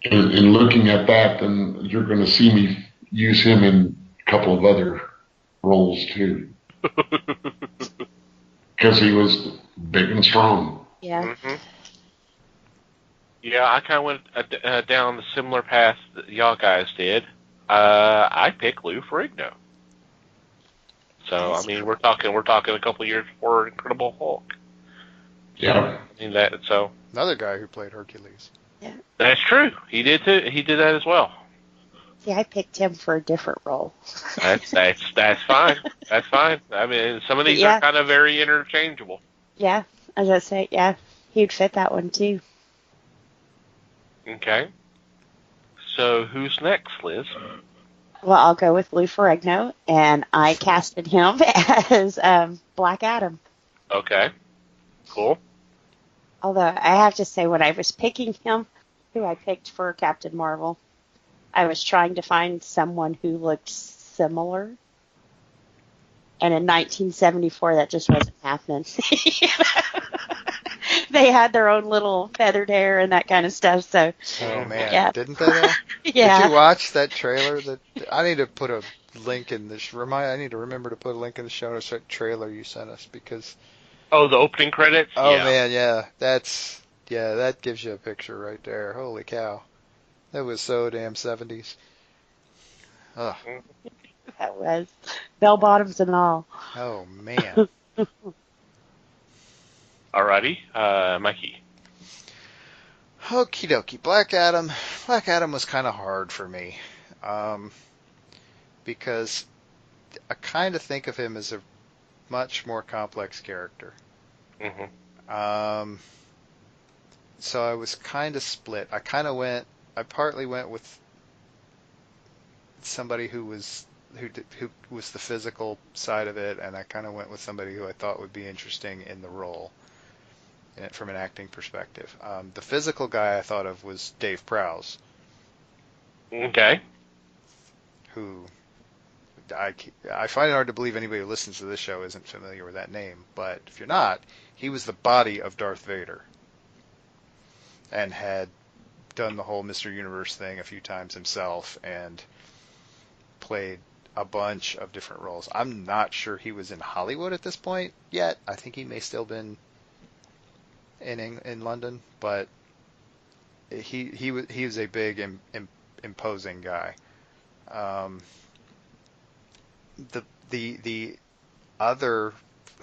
And looking at that, then you're going to see me use him in a couple of other roles too. Because he was big and strong. Yeah. Mm-hmm. Yeah, I kind of went down the similar path that y'all guys did. I picked Lou Ferrigno. So I mean, we're talking a couple years before Incredible Hulk. Yeah. I mean that. So Another guy who played Hercules. that's true. He did too. He did that as well. See, I picked him for a different role. That's fine. That's fine. I mean, some of these Yeah. are kind of very interchangeable. Yeah, as I say, yeah, he'd fit that one too. Okay. So who's next, Liz? Well, I'll go with Lou Ferrigno, and I casted him as Black Adam. Okay. Cool. Although I have to say, when I was picking him, who I picked for Captain Marvel, I was trying to find someone who looked similar. And in 1974, that just wasn't happening. They had their own little feathered hair and that kind of stuff. So, Oh man, Yeah. didn't they? Though? yeah. Did you watch that trailer? I need to put a link in this. I need to remember to put a link in the show notes. That trailer you sent us because. Oh, the opening credits? Oh Yeah. man, yeah, that gives you a picture right there. Holy cow, that was so damn 70s. Ugh. That was bell bottoms and all. Oh man. Alrighty. Mikey. Okie dokie. Black Adam. Black Adam was kind of hard for me, because I kind of think of him as a much more complex character. Mm-hmm. So I was kind of split. I partly went with somebody who was the physical side of it, and I kind of went with somebody who I thought would be interesting in the role from an acting perspective. The physical guy I thought of was Dave Prowse, Okay. who I find it hard to believe anybody who listens to this show isn't familiar with that name. But if you're not, he was the body of Darth Vader and had done the whole Mr. Universe thing a few times himself and played a bunch of different roles. I'm not sure he was in Hollywood at this point yet. I think he may still been in London, but he was a big imposing guy. The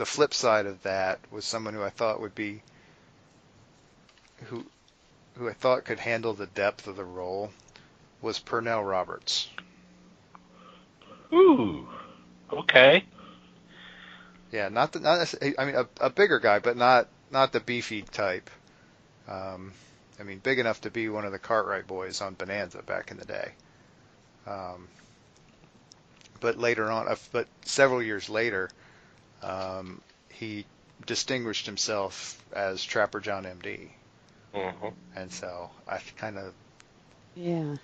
flip side of that was someone who I thought would be who I thought could handle the depth of the role was Pernell Roberts. Ooh. Okay. Yeah, not I mean a bigger guy, but not the beefy type. I mean, big enough to be one of the Cartwright boys on Bonanza back in the day. But later on, but several years later, he distinguished himself as Trapper John M.D. Mm-hmm. And so I kind of Yeah.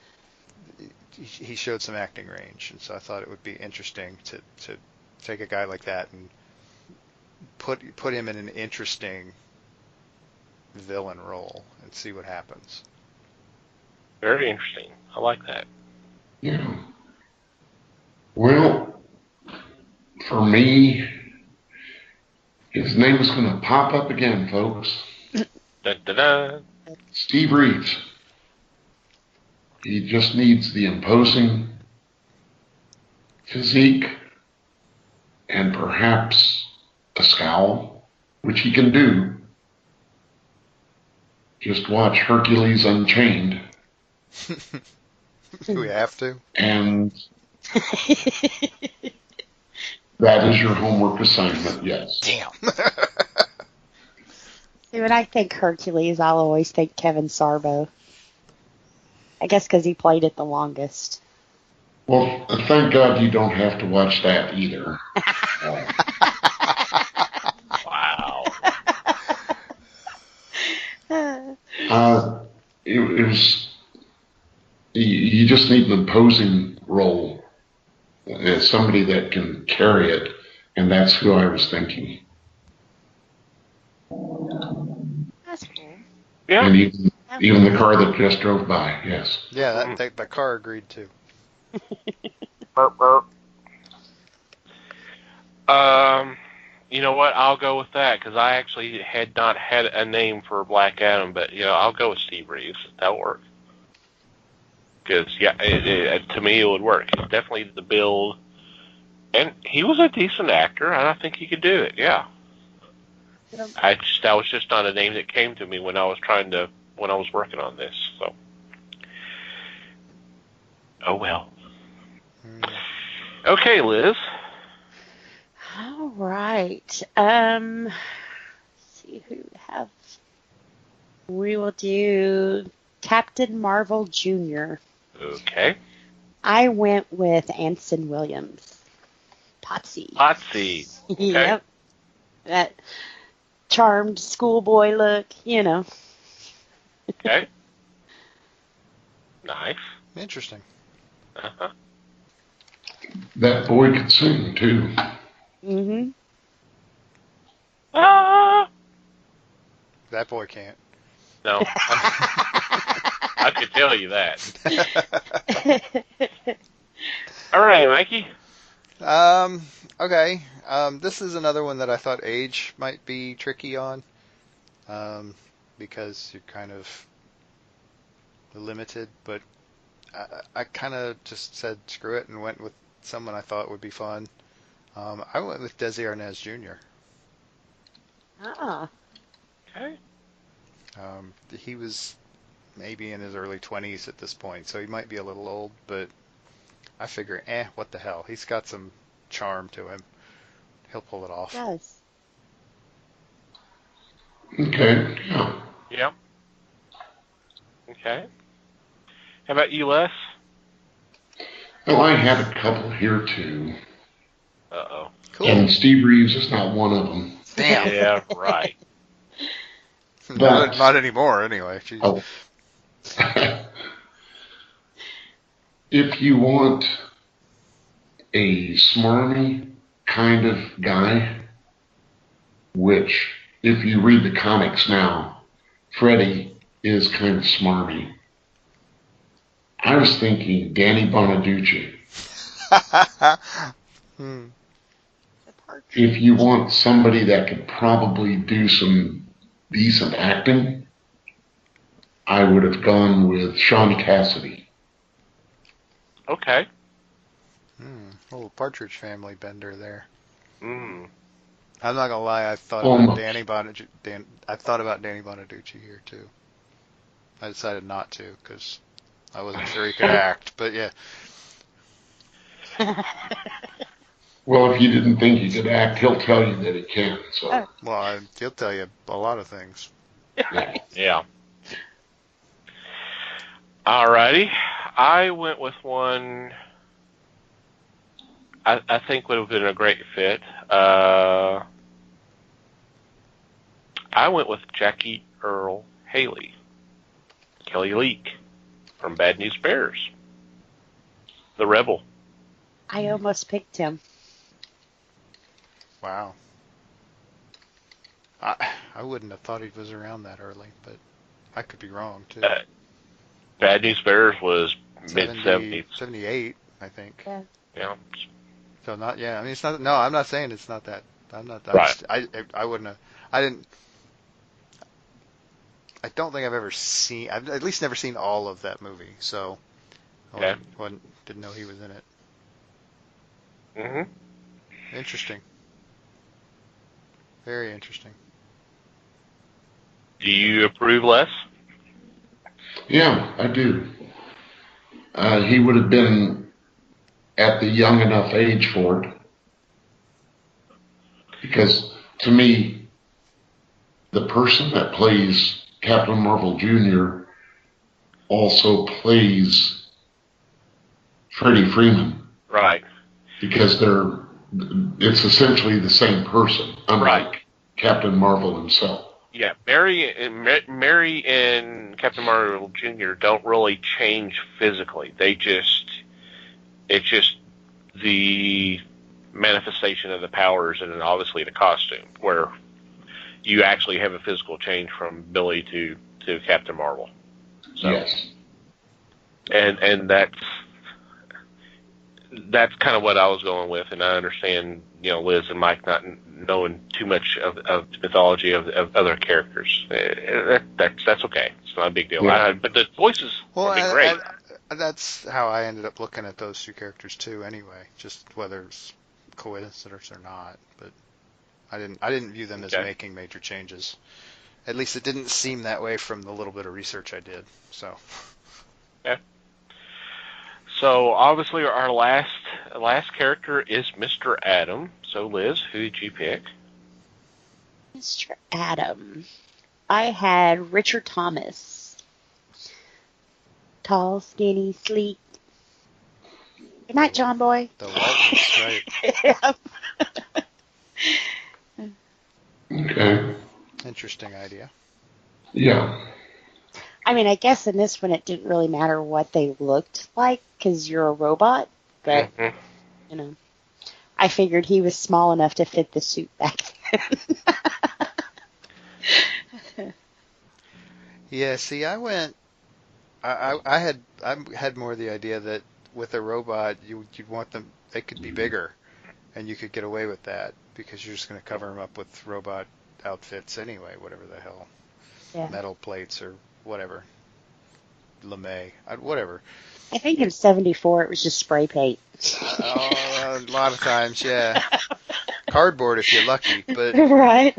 he showed some acting range, and so I thought it would be interesting to take a guy like that and put him in an interesting villain role and see what happens. Very interesting. I like that. Yeah. Well, for me, his name is going to pop up again, folks. Dun, dun, dun. Steve Reeves. He just needs the imposing physique and perhaps a scowl, which he can do. Just watch Hercules Unchained. Do we have to? And that is your homework assignment, yes. Damn. See, when I think Hercules, I'll always think Kevin Sorbo. I guess because he played it the longest. Well, thank God you don't have to watch that either. Wow. It was, you just need an imposing role. Somebody that can carry it, and that's who I was thinking. That's cool. Yeah. And even the car that just drove by, yes. Yeah, that car agreed too. Burp, burp. You know what? I'll go with that because I actually had not had a name for Black Adam, but I'll go with Steve Reeves. That'll work. Because to me, it would work. It's definitely the build, and he was a decent actor, and I think he could do it. Yeah. That was just not a name that came to me when I was working on this. So, oh well. Okay, Liz. All right. Let's see who we have. We will do Captain Marvel Jr. Okay. I went with Anson Williams. Potsy. Potsy. Okay. Yep. That charmed schoolboy look, Okay. Nice. Interesting. Uh-huh. That boy could sing, too. Mm-hmm. Ah! That boy can't. No. I could tell you that. All right, Mikey. Okay. This is another one that I thought age might be tricky on, because you're kind of limited. But I kind of just said screw it and went with someone I thought would be fun. I went with Desi Arnaz Jr. Ah. Okay. He was maybe in his early 20s at this point, so he might be a little old, but I figure, what the hell? He's got some charm to him. He'll pull it off. Yes. Okay. Yeah. Yeah. Okay. How about you, Les? Well, I had a couple here too, Uh-oh. Cool. and Steve Reeves is not one of them. Damn. Yeah, right. But Not anymore, anyway. Jeez. oh, if you want a smarmy kind of guy, which if you read the comics now, Freddy is kind of smarmy. I was thinking Danny Bonaduce. Hmm. The partridge. If you want somebody that could probably do some decent acting, I would have gone with Sean Cassidy. Okay. Little Partridge Family bender there. Mm. I'm not gonna lie, I thought Almost. I thought about Danny Bonaduce here too. I decided not to because I wasn't sure he could act, but yeah. Well, if you didn't think he could act, he'll tell you that he can. So, Well, he'll tell you a lot of things. yeah. Yeah. Alrighty. I went with one I think would have been a great fit. I went with Jackie Earl Haley, Kelly Leak from Bad News Bears, the Rebel. I almost picked him. Wow. I wouldn't have thought he was around that early, but I could be wrong too. Bad News Bears was mid-70s. 78, I think. Yeah. Yeah. So not, yeah. I mean, it's not. No, I'm not saying it's not that. I'm not. Right. I wouldn't have. I didn't. I don't think I've ever seen. I've at least never seen all of that movie. So Okay. didn't know he was in it. Mm-hmm. Interesting. Very interesting. Do you approve, Les? Yeah, I do. He would have been at the young enough age for it. Because to me, the person that plays Captain Marvel Jr. also plays Freddie Freeman. Right. Because it's essentially the same person, unlike Captain Marvel himself. Yeah, Mary and Captain Marvel Jr. don't really change physically. It's just the manifestation of the powers and then obviously the costume, where you actually have a physical change from Billy to Captain Marvel. So, Yes. and that's kind of what I was going with, and I understand, Liz and Mike not knowing too much of the mythology of other characters. That's okay. It's not a big deal. Yeah. But the voices have been great. That's how I ended up looking at those two characters too. Anyway, just whether it's coincidence or not, but I didn't view them as Okay. making major changes. At least it didn't seem that way from the little bit of research I did. So. So obviously our last character is Mr. Adam. So Liz, who did you pick? Mr. Adam. I had Richard Thomas. Tall, skinny, sleek. Good night, John Boy. The Waltons, right? Yeah. Okay. Interesting idea. Yeah. I mean, I guess in this one it didn't really matter what they looked like because you're a robot, but, I figured he was small enough to fit the suit back then. Yeah. See, I had more the idea that with a robot you'd want them. They could be bigger, and you could get away with that because you're just going to cover them up with robot outfits anyway. Whatever the hell, metal plates or whatever, LeMay, whatever. I think in '74 it was just spray paint. A lot of times, yeah. Cardboard if you're lucky, but Right.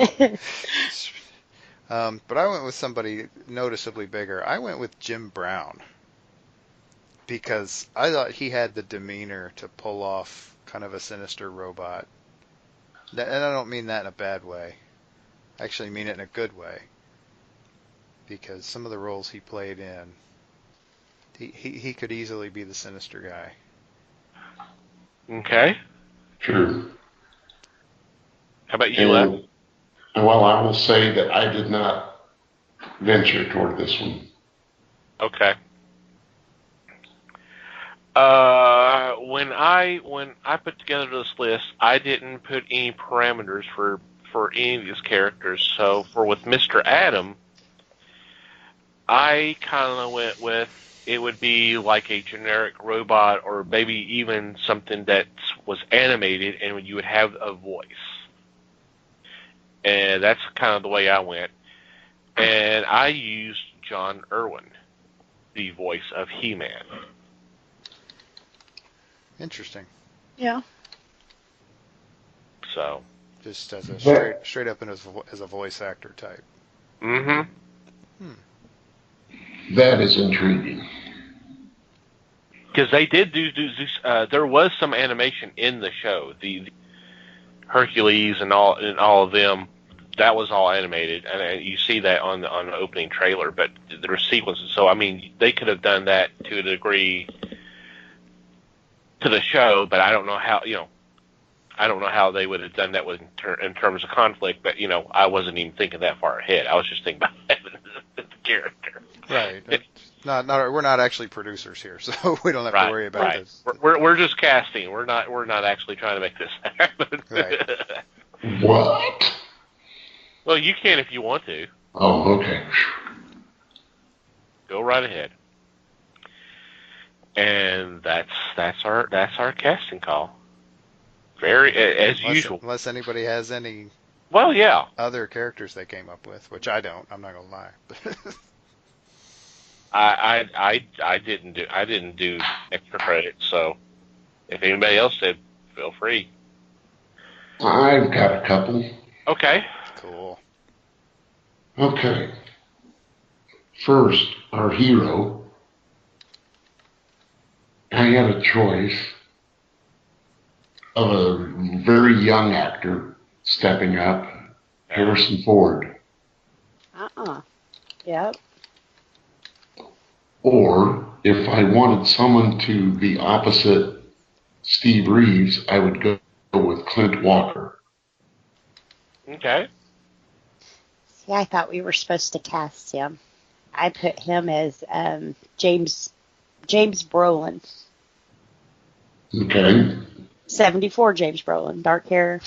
but I went with somebody noticeably bigger. I went with Jim Brown because I thought he had the demeanor to pull off kind of a sinister robot. And I don't mean that in a bad way. actually mean it in a good way, because some of the roles he played in, he could easily be the sinister guy. Okay. True. How about you, Lev? Well, I will say that I did not venture toward this one. Okay. When I put together this list, I didn't put any parameters for any of these characters. So with Mr. Adam, I kind of went with it would be like a generic robot, or maybe even something that was animated, and you would have a voice. And that's kind of the way I went. And I used John Irwin, the voice of He-Man. Interesting. Yeah. So. Just as a straight up as a voice actor type. Mm-hmm. That is intriguing. Because they did do there was some animation in the show. The Hercules and all of them, that was all animated, and you see that on the opening trailer. But there were sequences, so I mean, they could have done that to a degree to the show, but I don't know how. I don't know how they would have done that in terms of conflict. But I wasn't even thinking that far ahead. I was just thinking about the character. Right. We're not actually producers here, so we don't have to worry about this. We're just casting. We're not actually trying to make this happen. Right. What? Well, you can if you want to. Oh, okay. Go right ahead. And that's our casting call. Very as usual. Unless anybody has any. Well, yeah. Other characters they came up with, which I don't. I'm not gonna lie. I didn't do extra credit, so if anybody else did, feel free. I've got a couple. Okay. Cool. Okay. First, our hero. I had a choice of a very young actor stepping up, Harrison Ford. Yep. Or if I wanted someone to be opposite Steve Reeves, I would go with Clint Walker. Okay. See, I thought we were supposed to cast him. I put him as James Brolin. Okay. 74 James Brolin, dark hair.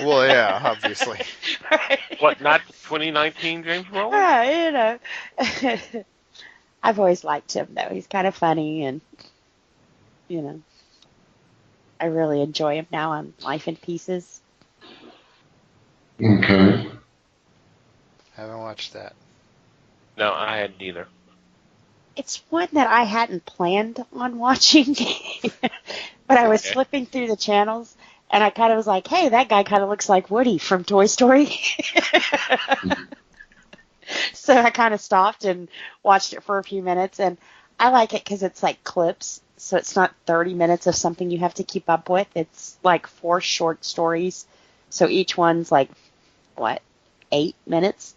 Well, yeah, obviously. Right. What, not 2019 James Brolin? Yeah, I've always liked him, though. He's kind of funny, and, I really enjoy him now on Life in Pieces. Okay. Haven't watched that. No, I hadn't either. It's one that I hadn't planned on watching, but I was flipping through the channels, and I kind of was like, hey, that guy kind of looks like Woody from Toy Story. So I kind of stopped and watched it for a few minutes, and I like it because it's like clips, so it's not 30 minutes of something you have to keep up with. It's like 4 short stories, so each one's like, 8 minutes?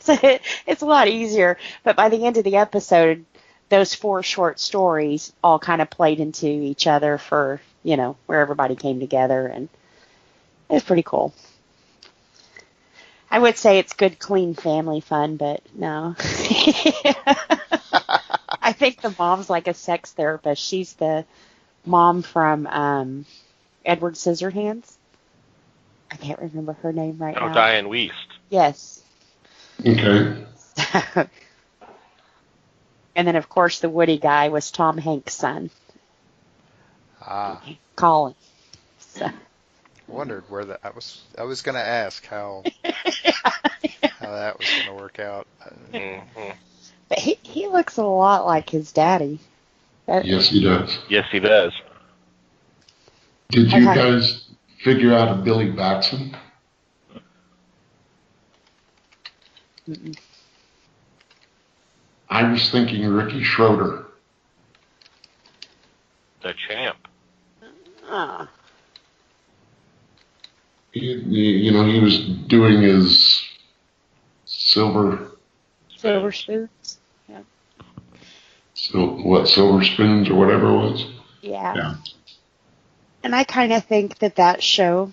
So it's a lot easier, but by the end of the episode, those 4 short stories all kind of played into each other for, where everybody came together, and it was pretty cool. I would say it's good, clean family fun, but no. I think the mom's like a sex therapist. She's the mom from Edward Scissorhands. I can't remember her name right now. Oh, Diane Wiest. Yes. Okay. And then, of course, the Woody guy was Tom Hanks' son. Colin. So. Wondered where that I was going to ask how that was going to work out. Mm-hmm. But he looks a lot like his daddy. Yes, he does. Yes, he does. Did you guys figure out a Billy Batson? Mm-mm. I was thinking Ricky Schroeder. The Champ. He was doing his silver, Silver Spoons. Yeah. silver spoons or whatever it was. Yeah. Yeah. And I kind of think that show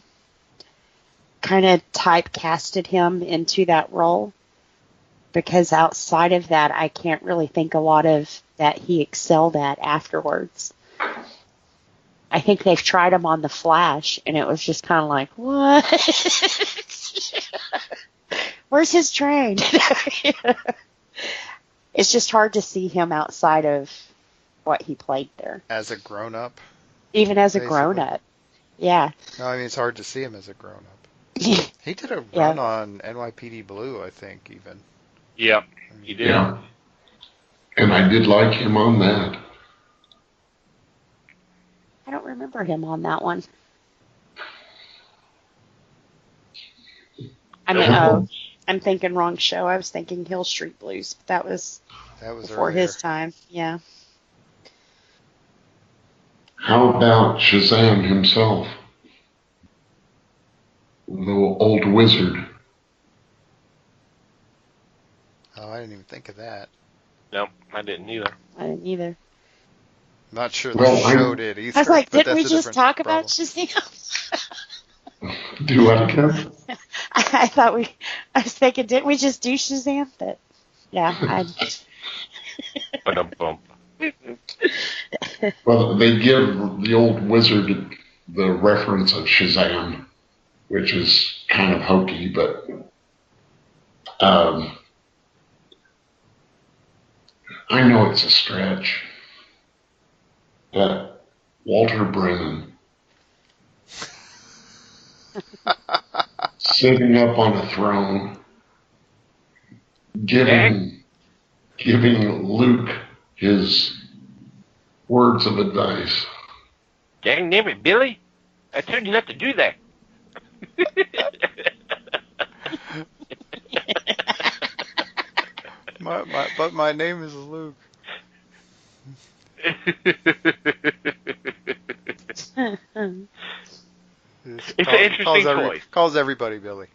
kind of typecasted him into that role, because outside of that, I can't really think a lot of that he excelled at afterwards. I think they've tried him on The Flash, and it was just kind of like, what? Where's his train? It's just hard to see him outside of what he played there. As a grown-up? Even as a Basically. grown-up. Yeah. No, I mean, it's hard to see him as a grown-up. He did a Yeah. run on NYPD Blue, I think, even. Yep, he did. Yeah. And I did like him on that. I don't remember him on that one. I mean, I'm thinking wrong show. I was thinking Hill Street Blues. That was before earlier. his time. Yeah. How about Shazam himself? The old wizard. Oh, I didn't even think of that. Nope, I didn't either. I didn't either. I'm not sure Well, the show did either. I was like, but didn't we that's a just different talk about problem. Shazam? Do what again? I was thinking, didn't we just do Shazam? But yeah, Ba-dum-bum. Well, they give the old wizard the reference of Shazam, which is kind of hokey, but I know it's a stretch. But Walter Brennan sitting up on a throne, giving Luke his words of advice. Dang it, Billy! I told you not to do that. But my name is Luke. It's an interesting choice. Calls everybody Billy.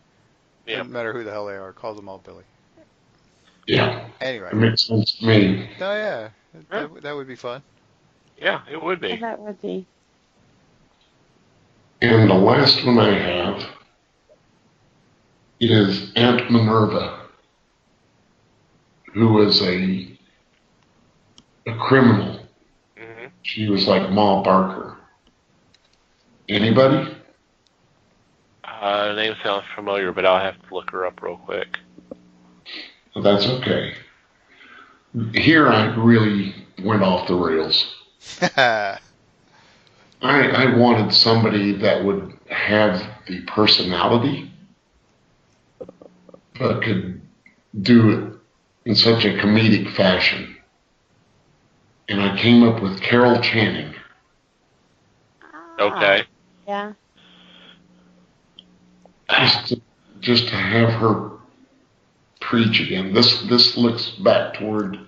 Yeah. Doesn't matter who the hell they are. Calls them all Billy. Yeah, Anyway. it makes sense to me. Oh, yeah. That would be fun. Yeah, it would be. that would be. And the last one I have is Aunt Minerva, who was a criminal. Mm-hmm. She was like Ma Barker. Anybody? The name sounds familiar, but I'll have to look her up real quick. That's okay. Here I really went off the rails. I wanted somebody that would have the personality, but could do it in such a comedic fashion. And I came up with Carol Channing. Okay. Yeah. Just to have her preach again. This looks back toward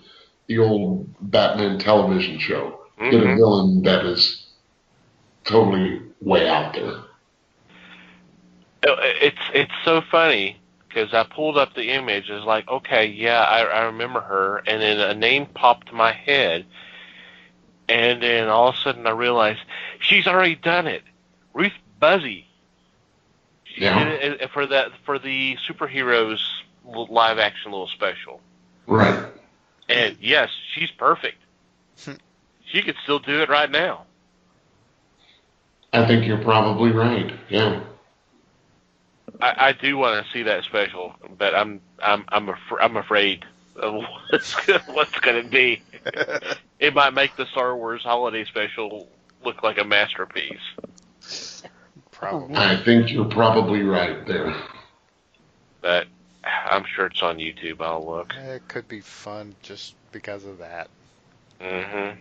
the old Batman television show. Mm-hmm. Get a villain that is totally way out there. It's so funny because I pulled up the image. It's like, okay, yeah, I remember her, and then a name popped in my head, and then all of a sudden I realized she's already done it. Ruth Buzzy. She did it for the superheroes live action little special. Right. And yes, she's perfect. She could still do it right now. I think you're probably right. Yeah. I do want to see that special, but I'm afraid of what's going to be. It might make the Star Wars holiday special look like a masterpiece. Probably. I think you're probably right there. But I'm sure it's on YouTube. I'll look. It could be fun just because of that. Mm-hmm.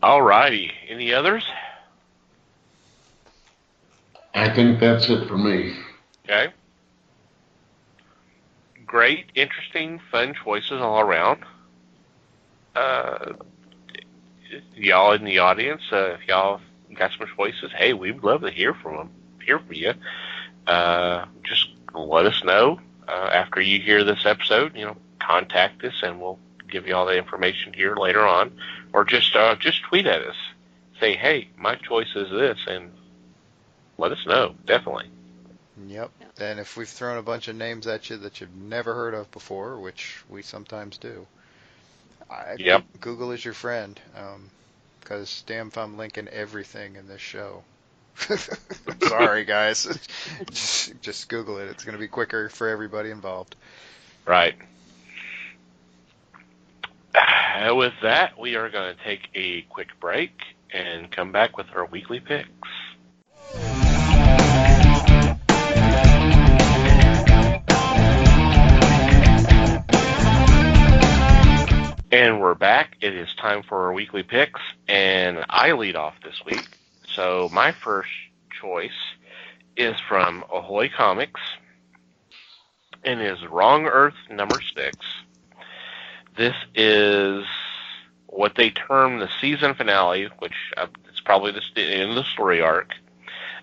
Alrighty. Any others? I think that's it for me. Okay. Great, interesting, fun choices all around. Y'all in the audience, if y'all got some choices, hey, we'd love to hear from you. Just let us know after you hear this episode. Contact us, and we'll give you all the information here later on, or just tweet at us. Say, hey, my choice is this, and let us know. Definitely. Yep. And if we've thrown a bunch of names at you that you've never heard of before, which we sometimes do, Yep. Google is your friend. Because damn if I'm linking everything in this show. Sorry, guys. just Google it. It's going to be quicker for everybody involved. Right. With that, we are going to take a quick break and come back with our weekly picks. And we're back. It is time for our weekly picks, and I lead off this week. So my first choice is from Ahoy Comics, and is Wrong Earth number 6. This is what they term the season finale, which it's probably the end of the story arc.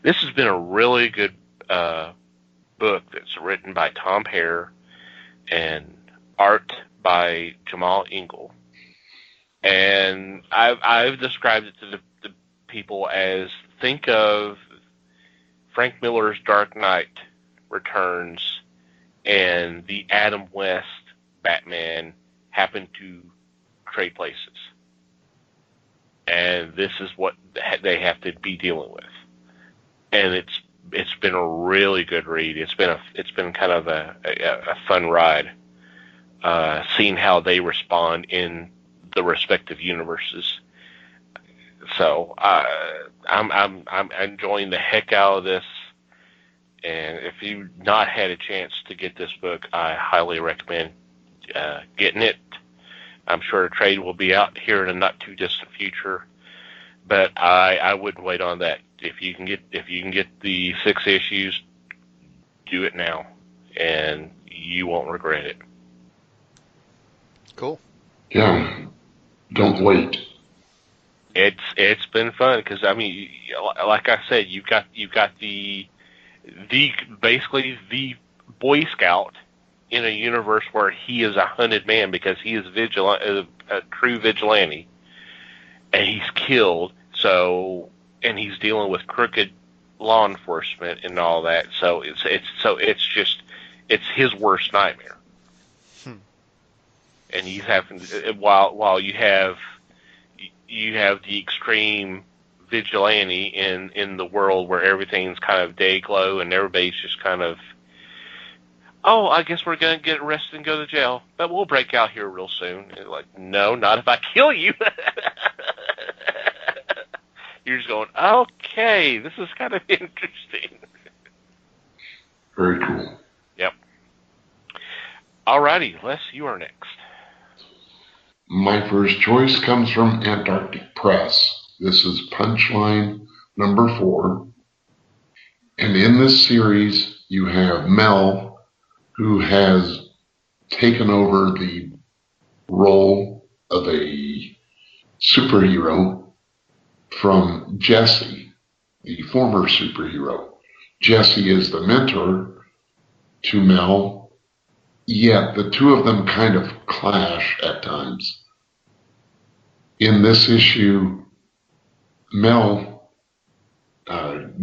This has been a really good book that's written by Tom Hare and art by Jamal Engel. And I've described it to the people as, think of Frank Miller's Dark Knight Returns and the Adam West Batman happen to trade places. And this is what they have to be dealing with. And it's been a really good read. It's been kind of a fun ride, seeing how they respond in the respective universes. So I'm enjoying the heck out of this. And if you've not had a chance to get this book, I highly recommend getting it. I'm sure a trade will be out here in a not too distant future, but I wouldn't wait on that. If you can get the 6 issues, do it now, and you won't regret it. Cool. Yeah, don't wait. It's been fun because, I mean, like I said, you've got the basically the Boy Scout in a universe where he is a hunted man because he is a true vigilante, and he's killed. So, and he's dealing with crooked law enforcement and all that. So it's his worst nightmare. And he's having, while you have the extreme vigilante in the world where everything's kind of day glow and everybody's just kind of, oh, I guess we're going to get arrested and go to jail, but we'll break out here real soon. And like, no, not if I kill you. You're just going, okay, this is kind of interesting. Very cool. Yep. Alrighty, Les, you are next. My first choice comes from Antarctic Press. This is Punchline number 4. And in this series, you have Mel, who has taken over the role of a superhero from Jesse, the former superhero. Jesse is the mentor to Mel, yet the two of them kind of clash at times. In this issue, Mel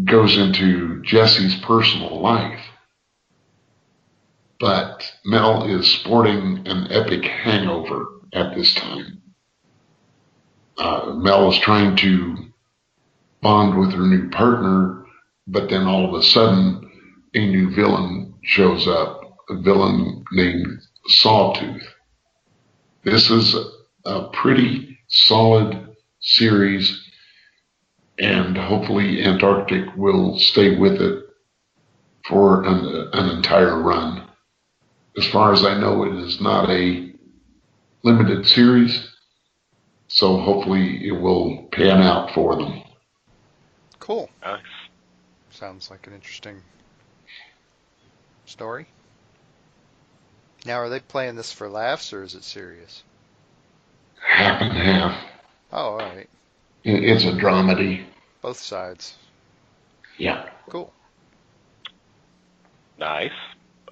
goes into Jesse's personal life, but Mel is sporting an epic hangover at this time. Mel is trying to bond with her new partner, but then all of a sudden, a new villain shows up, a villain named Sawtooth. This is a pretty solid series, and hopefully Antarctic will stay with it for an entire run. As far as I know, it is not a limited series, so hopefully it will pan out for them. Cool. Nice. Sounds like an interesting story. Now, are they playing this for laughs, or is it serious? Half and half. Oh, all right. It's a dramedy. Both sides. Yeah. Cool. Nice.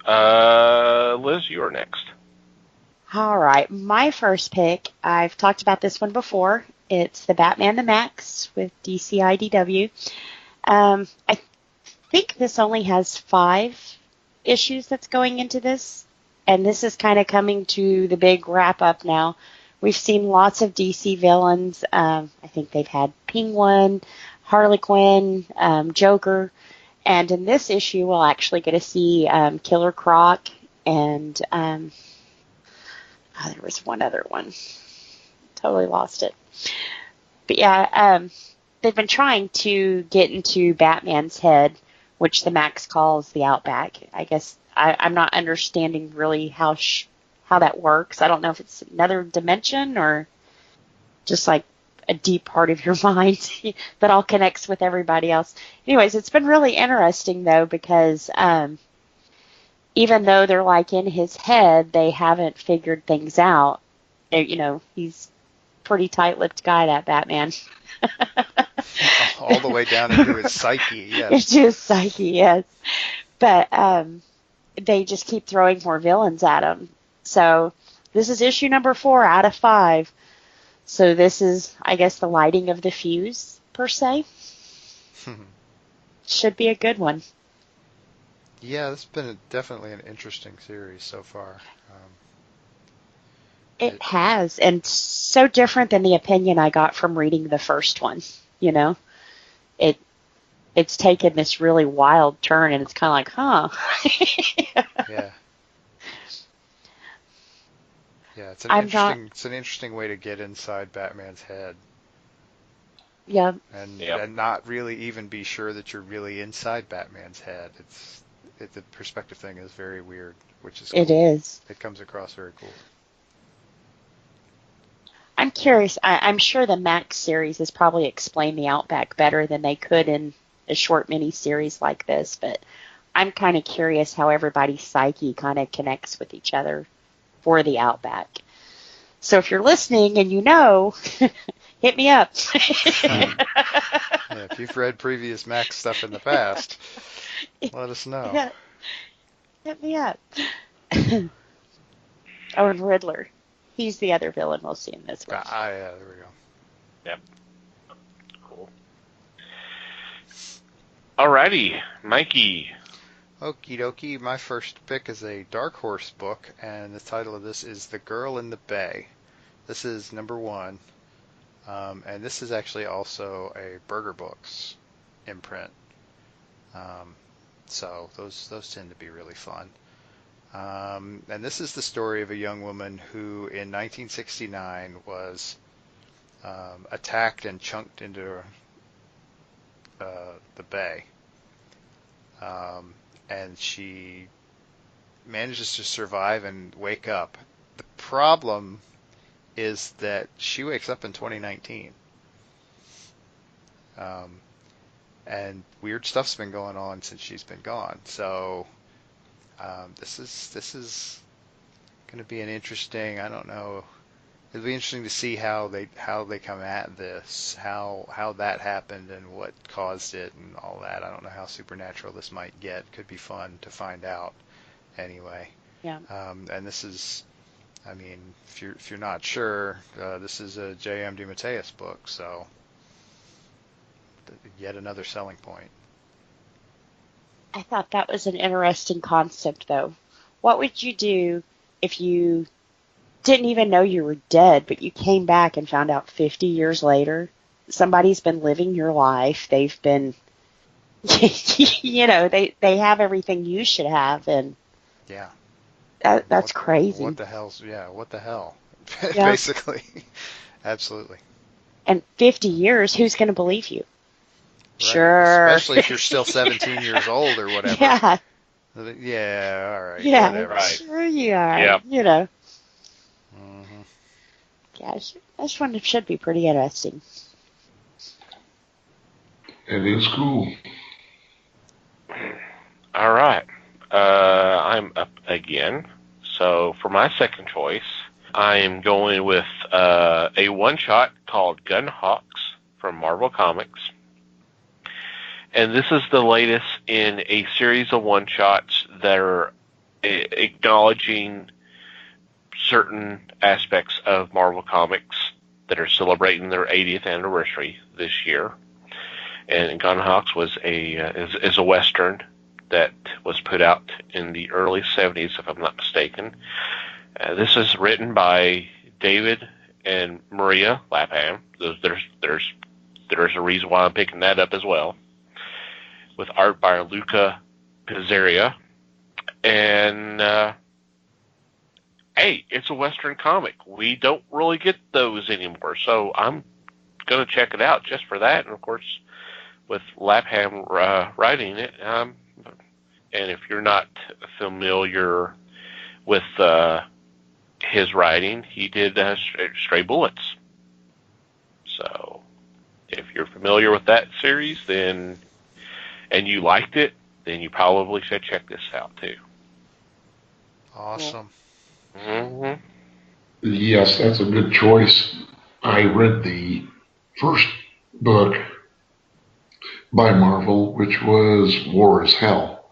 Liz, you're next. All right, my first pick, I've talked about this one before. It's the Batman the Max with DC IDW. I think this only has 5 issues that's going into this, and this is kind of coming to the big wrap-up now. We've seen lots of DC villains. I think they've had Penguin, Harley Quinn, Joker, and in this issue we'll actually get to see Killer Croc and... there was one other one. Totally lost it. But yeah, they've been trying to get into Batman's head, which the Max calls the Outback. I guess I'm not understanding really how that works. I don't know if it's another dimension or just like a deep part of your mind that all connects with everybody else. Anyways, it's been really interesting though because even though they're like in his head, they haven't figured things out. You know, he's a pretty tight-lipped guy, that Batman. All the way down into his psyche, yes. Into his psyche, yes. But they just keep throwing more villains at him. So this is issue number 4 out of 5. So this is, I guess, the lighting of the fuse, per se. Should be a good one. Yeah, this has been definitely an interesting series so far. It has, and so different than the opinion I got from reading the first one. You know, it's taken this really wild turn, and it's kind of like, huh? Yeah. Yeah, it's an interesting way to get inside Batman's head. Yeah. And not really even be sure that you're really inside Batman's head. The perspective thing is very weird, which is cool. It is. It comes across very cool. I'm curious. I'm sure the Max series has probably explained the Outback better than they could in a short mini series like this, but I'm kind of curious how everybody's psyche kind of connects with each other for the Outback. So if you're listening and you know, hit me up. Yeah, if you've read previous Max stuff in the past, let us know. Yeah. Hit me up. Oh, and Riddler. He's the other villain we'll see in this one. Yeah, there we go. Yep. Cool. Alrighty, Mikey. Okie dokie. My first pick is a Dark Horse book, and the title of this is The Girl in the Bay. This is number 1, and this is actually also a Burger Books imprint. So those tend to be really fun. And this is the story of a young woman who in 1969 was attacked and chunked into the bay. And she manages to survive and wake up. The problem is that she wakes up in 2019. And weird stuff's been going on since she's been gone. So this is going to be an interesting. I don't know. It'll be interesting to see how they come at this, how that happened and what caused it and all that. I don't know how supernatural this might get. Could be fun to find out. Anyway. Yeah. And this is, I mean, if you're not sure, this is a J.M. DeMatteis book, so yet another selling point. I thought that was an interesting concept, though. What would you do if you didn't even know you were dead, but you came back and found out 50 years later somebody's been living your life? They've been, you know, they have everything you should have, and yeah, that's crazy. What the hell? Yeah. Basically, absolutely. And 50 years, who's going to believe you? Right. Sure. Especially if you're still 17 years old or whatever. Yeah. Yeah, all right. Yeah, whatever. Right. Sure you are. Yep. You know. Mm-hmm. Yeah, this one should be pretty interesting. It is cool. All right. I'm up again. So for my second choice, I am going with a one-shot called Gun Hawks from Marvel Comics. And this is the latest in a series of one-shots that are acknowledging certain aspects of Marvel Comics that are celebrating their 80th anniversary this year. And Gone Hawks was is a Western that was put out in the early 70s, if I'm not mistaken. This is written by David and Maria Lapham. There's a reason why I'm picking that up as well. With art by Luca Pizzaria. And, hey, it's a Western comic. We don't really get those anymore, so I'm going to check it out just for that. And, of course, with Lapham writing it, and if you're not familiar with his writing, he did Stray Bullets. So, if you're familiar with that series, then and you liked it, then you probably should check this out too. Awesome. Mm-hmm. Yes, that's a good choice. I read the first book by Marvel, which was War is Hell.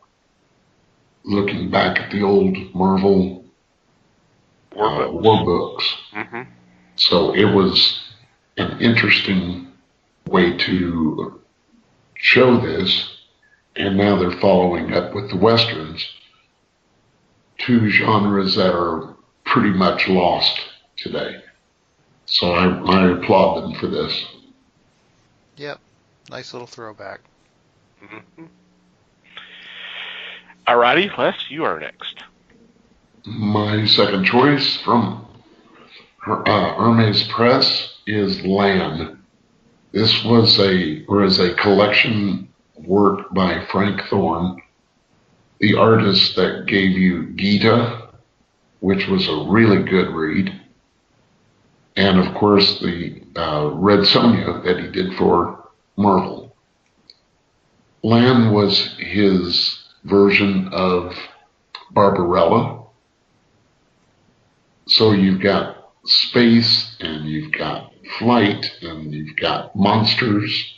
Looking back at the old Marvel war books. Mm-hmm. So it was an interesting way to show this. And now they're following up with the Westerns, two genres that are pretty much lost today. So I applaud them for this. Yep. Nice little throwback. Mm-hmm. Alrighty, Les, you are next. My second choice from Hermes Press is Lan. This was a collection work by Frank Thorne, the artist that gave you Gita, which was a really good read, and of course the Red Sonja that he did for Marvel. Lan was his version of Barbarella. So you've got space, and you've got flight, and you've got monsters.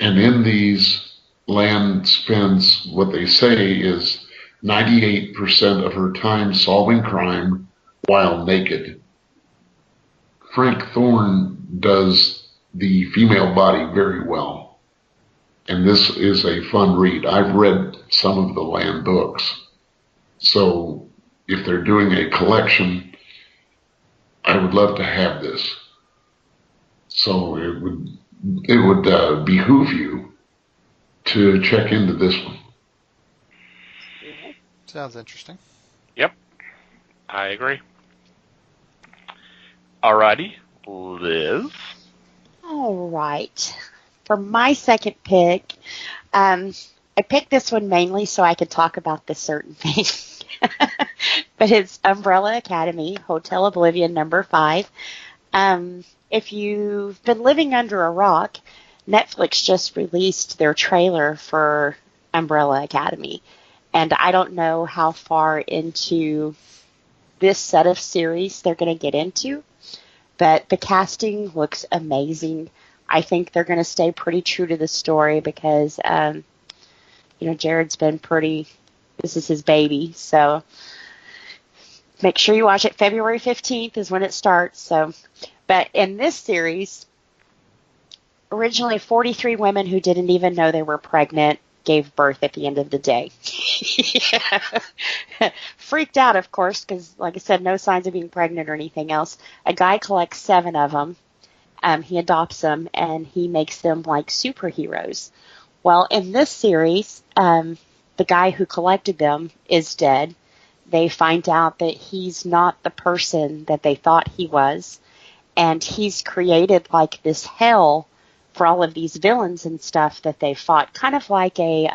And in these, Lan spends what they say is 98% of her time solving crime while naked. Frank Thorne does the female body very well. And this is a fun read. I've read some of the Lan books. So if they're doing a collection, I would love to have this. So it would behoove you to check into this one. Sounds interesting. Yep, I agree. Alrighty, Liz. All right. For my second pick, I picked this one mainly so I could talk about this certain thing. But it's Umbrella Academy, Hotel Oblivion #5. If you've been living under a rock, Netflix just released their trailer for Umbrella Academy. And I don't know how far into this set of series they're going to get into, but the casting looks amazing. I think they're going to stay pretty true to the story because, Jared's been this is his baby. So make sure you watch it. February 15th is when it starts. But in this series, originally 43 women who didn't even know they were pregnant gave birth at the end of the day. Freaked out, of course, because, like I said, no signs of being pregnant or anything else. A guy collects 7 of them. He adopts them, and he makes them like superheroes. Well, in this series, the guy who collected them is dead. They find out that he's not the person that they thought he was. And he's created like this hell for all of these villains and stuff that they fought, kind of like a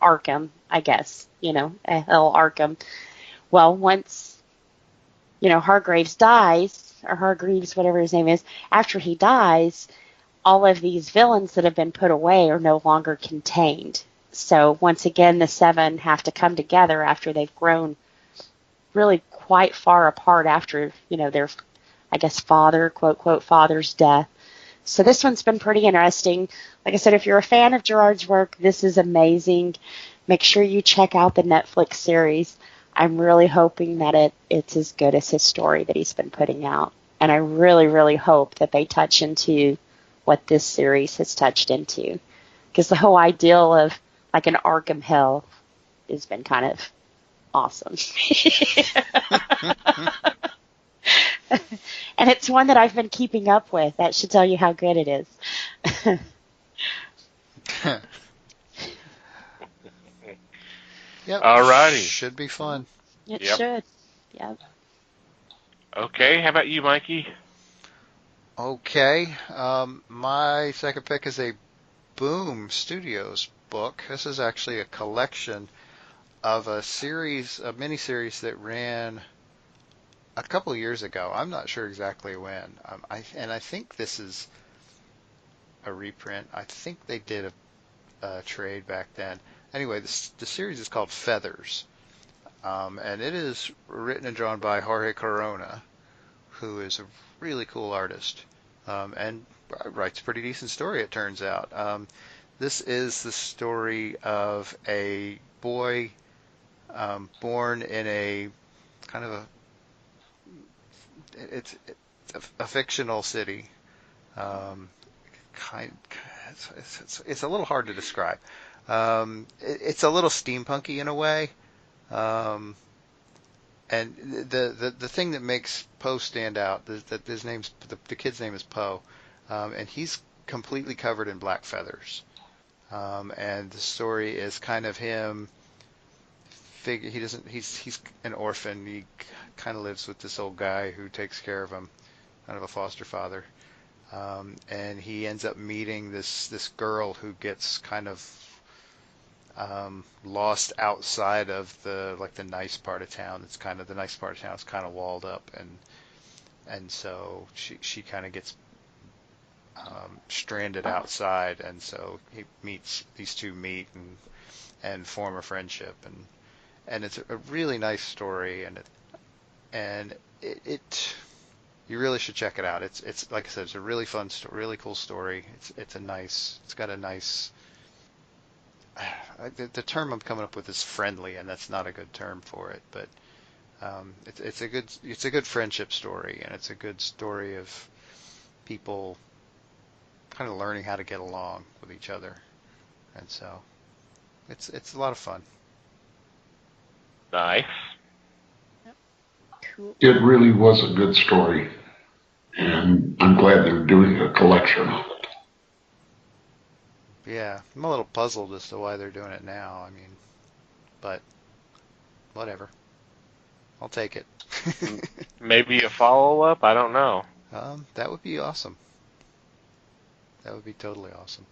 Arkham, I guess, a hell Arkham. Well, once, Hargreaves dies, or Hargreaves, whatever his name is, after he dies, all of these villains that have been put away are no longer contained. So once again, the 7 have to come together after they've grown really quite far apart after, their, I guess, father, quote, quote, father's death. So this one's been pretty interesting. Like I said, if you're a fan of Gerard's work, this is amazing. Make sure you check out the Netflix series. I'm really hoping that it's as good as his story that he's been putting out. And I really, really hope that they touch into what this series has touched into. Because the whole ideal of like an Arkham Hell has been kind of awesome. And it's one that I've been keeping up with. That should tell you how good it is. Yep. Alrighty. Should be fun. It Yep. should. Yep. Okay, how about you, Mikey? Okay. My second pick is a Boom Studios book. This is actually a collection of a miniseries that ran a couple of years ago. I'm not sure exactly when. I think this is a reprint. I think they did a trade back then. Anyway, the series is called Feathers, and it is written and drawn by Jorge Corona, who is a really cool artist, and writes a pretty decent story, it turns out. This is the story of a boy born in a kind of it's a fictional city. It's a little hard to describe. It's a little steampunky in a way. And the thing that makes Poe stand out is that the kid's name is Poe, and he's completely covered in black feathers. And the story is kind of him. He's an orphan. He kind of lives with this old guy who takes care of him, kind of a foster father. And he ends up meeting this girl who gets kind of lost outside of the nice part of town. It's kind of the nice part of town is kind of walled up, and so she kind of gets stranded outside, and so these two meet and form a friendship, and it's a really nice story, and it you really should check it out. It's like I said, it's a really fun story, really cool story. It's got a nice. The term I'm coming up with is friendly, and that's not a good term for it, but it's a good friendship story, and it's a good story of people kind of learning how to get along with each other, and so it's a lot of fun. Nice. Cool. It really was a good story, and I'm glad they're doing a collection of it. Yeah, I'm a little puzzled as to why they're doing it now. I mean, but whatever. I'll take it. Maybe a follow-up? I don't know. That would be awesome. That would be totally awesome.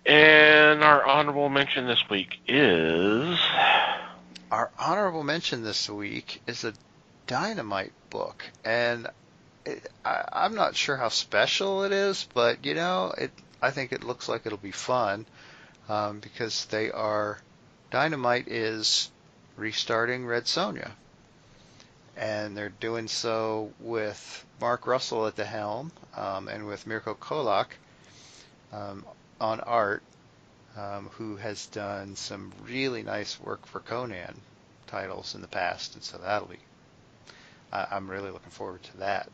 And our honorable mention this week is... Our honorable mention this week is a Dynamite book, and I'm not sure how special it is, but I think it looks like it'll be fun, because Dynamite is restarting Red Sonja, and they're doing so with Mark Russell at the helm, and with Mirko Kolak on art, who has done some really nice work for Conan titles in the past, and so I'm really looking forward to that.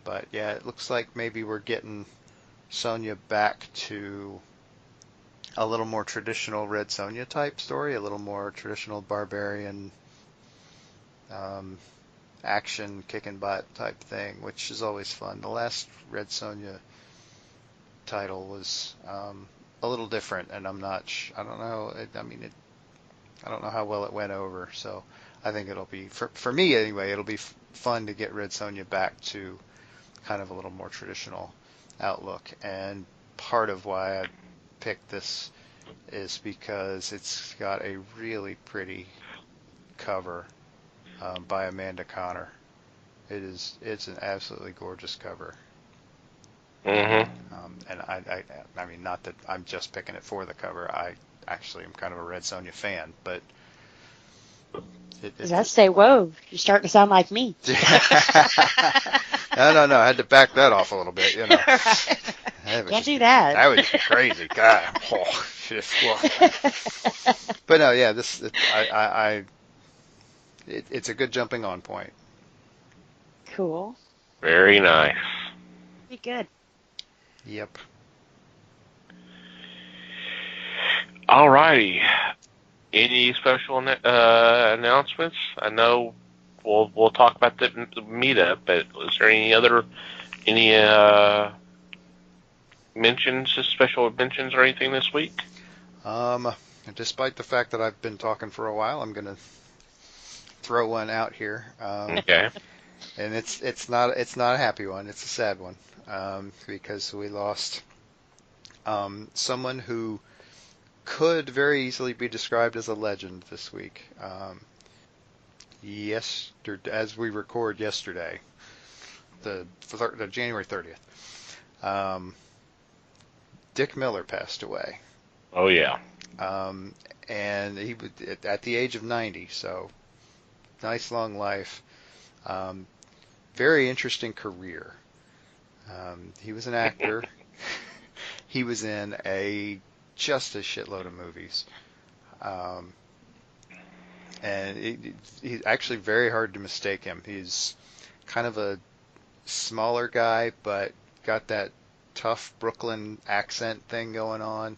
But yeah, it looks like maybe we're getting Sonja back to a little more traditional Red Sonja type story, a little more traditional barbarian action kicking butt type thing, which is always fun. The last Red Sonja title was a little different, and I don't know. I don't know how well it went over, so I think it'll be for me anyway. It'll be fun to get Red Sonja back to kind of a little more traditional outlook, and part of why I picked this is because it's got a really pretty cover by Amanda Connor. It's an absolutely gorgeous cover. Mm-hmm. And I mean, not that I'm just picking it for the cover. I actually am kind of a Red Sonja fan, but Does that say, whoa, you're starting to sound like me. No. I had to back that off a little bit, you know. Can't do that. That would be crazy. God. But no, yeah, it's a good jumping on point. Cool. Very nice. Be good. Yep. Alrighty. Any special announcements? I know we'll talk about the meetup, but is there any special mentions or anything this week? Despite the fact that I've been talking for a while, I'm gonna throw one out here. Okay. And it's not a happy one. It's a sad one, because we lost someone who could very easily be described as a legend this week. As we record yesterday, the January 30th, Dick Miller passed away. Oh yeah. And he was at the age of 90, so nice long life. Very interesting career. He was an actor. He was in just a shitload of movies. And he's actually very hard to mistake him. He's kind of a smaller guy, but got that tough Brooklyn accent thing going on.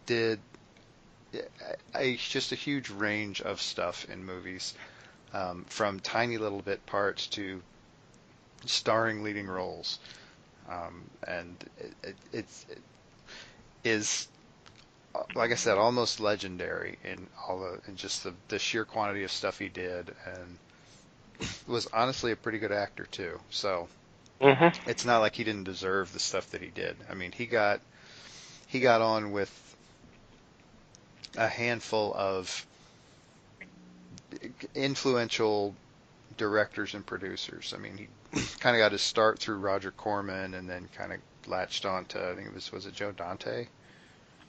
Did just a huge range of stuff in movies, from tiny little bit parts to starring leading roles. And it is, like I said, almost legendary in just the sheer quantity of stuff he did, and was honestly a pretty good actor too. So it's not like he didn't deserve the stuff that he did. I mean, he got on with a handful of influential directors and producers. I mean, he kind of got his start through Roger Corman, and then kind of latched on to, I think was it Joe Dante?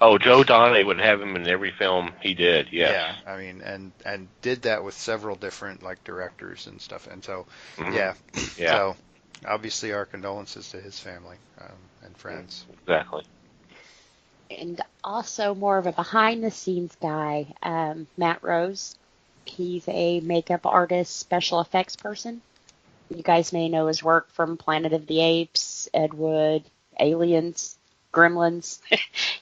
Oh, Joe Dante would have him in every film he did. Yes. Yeah, I mean, and did that with several different directors and stuff. And so, yeah. So obviously, our condolences to his family and friends. Exactly. And also more of a behind-the-scenes guy, Matt Rose. He's a makeup artist, special effects person. You guys may know his work from Planet of the Apes, Ed Wood, Aliens, Gremlins.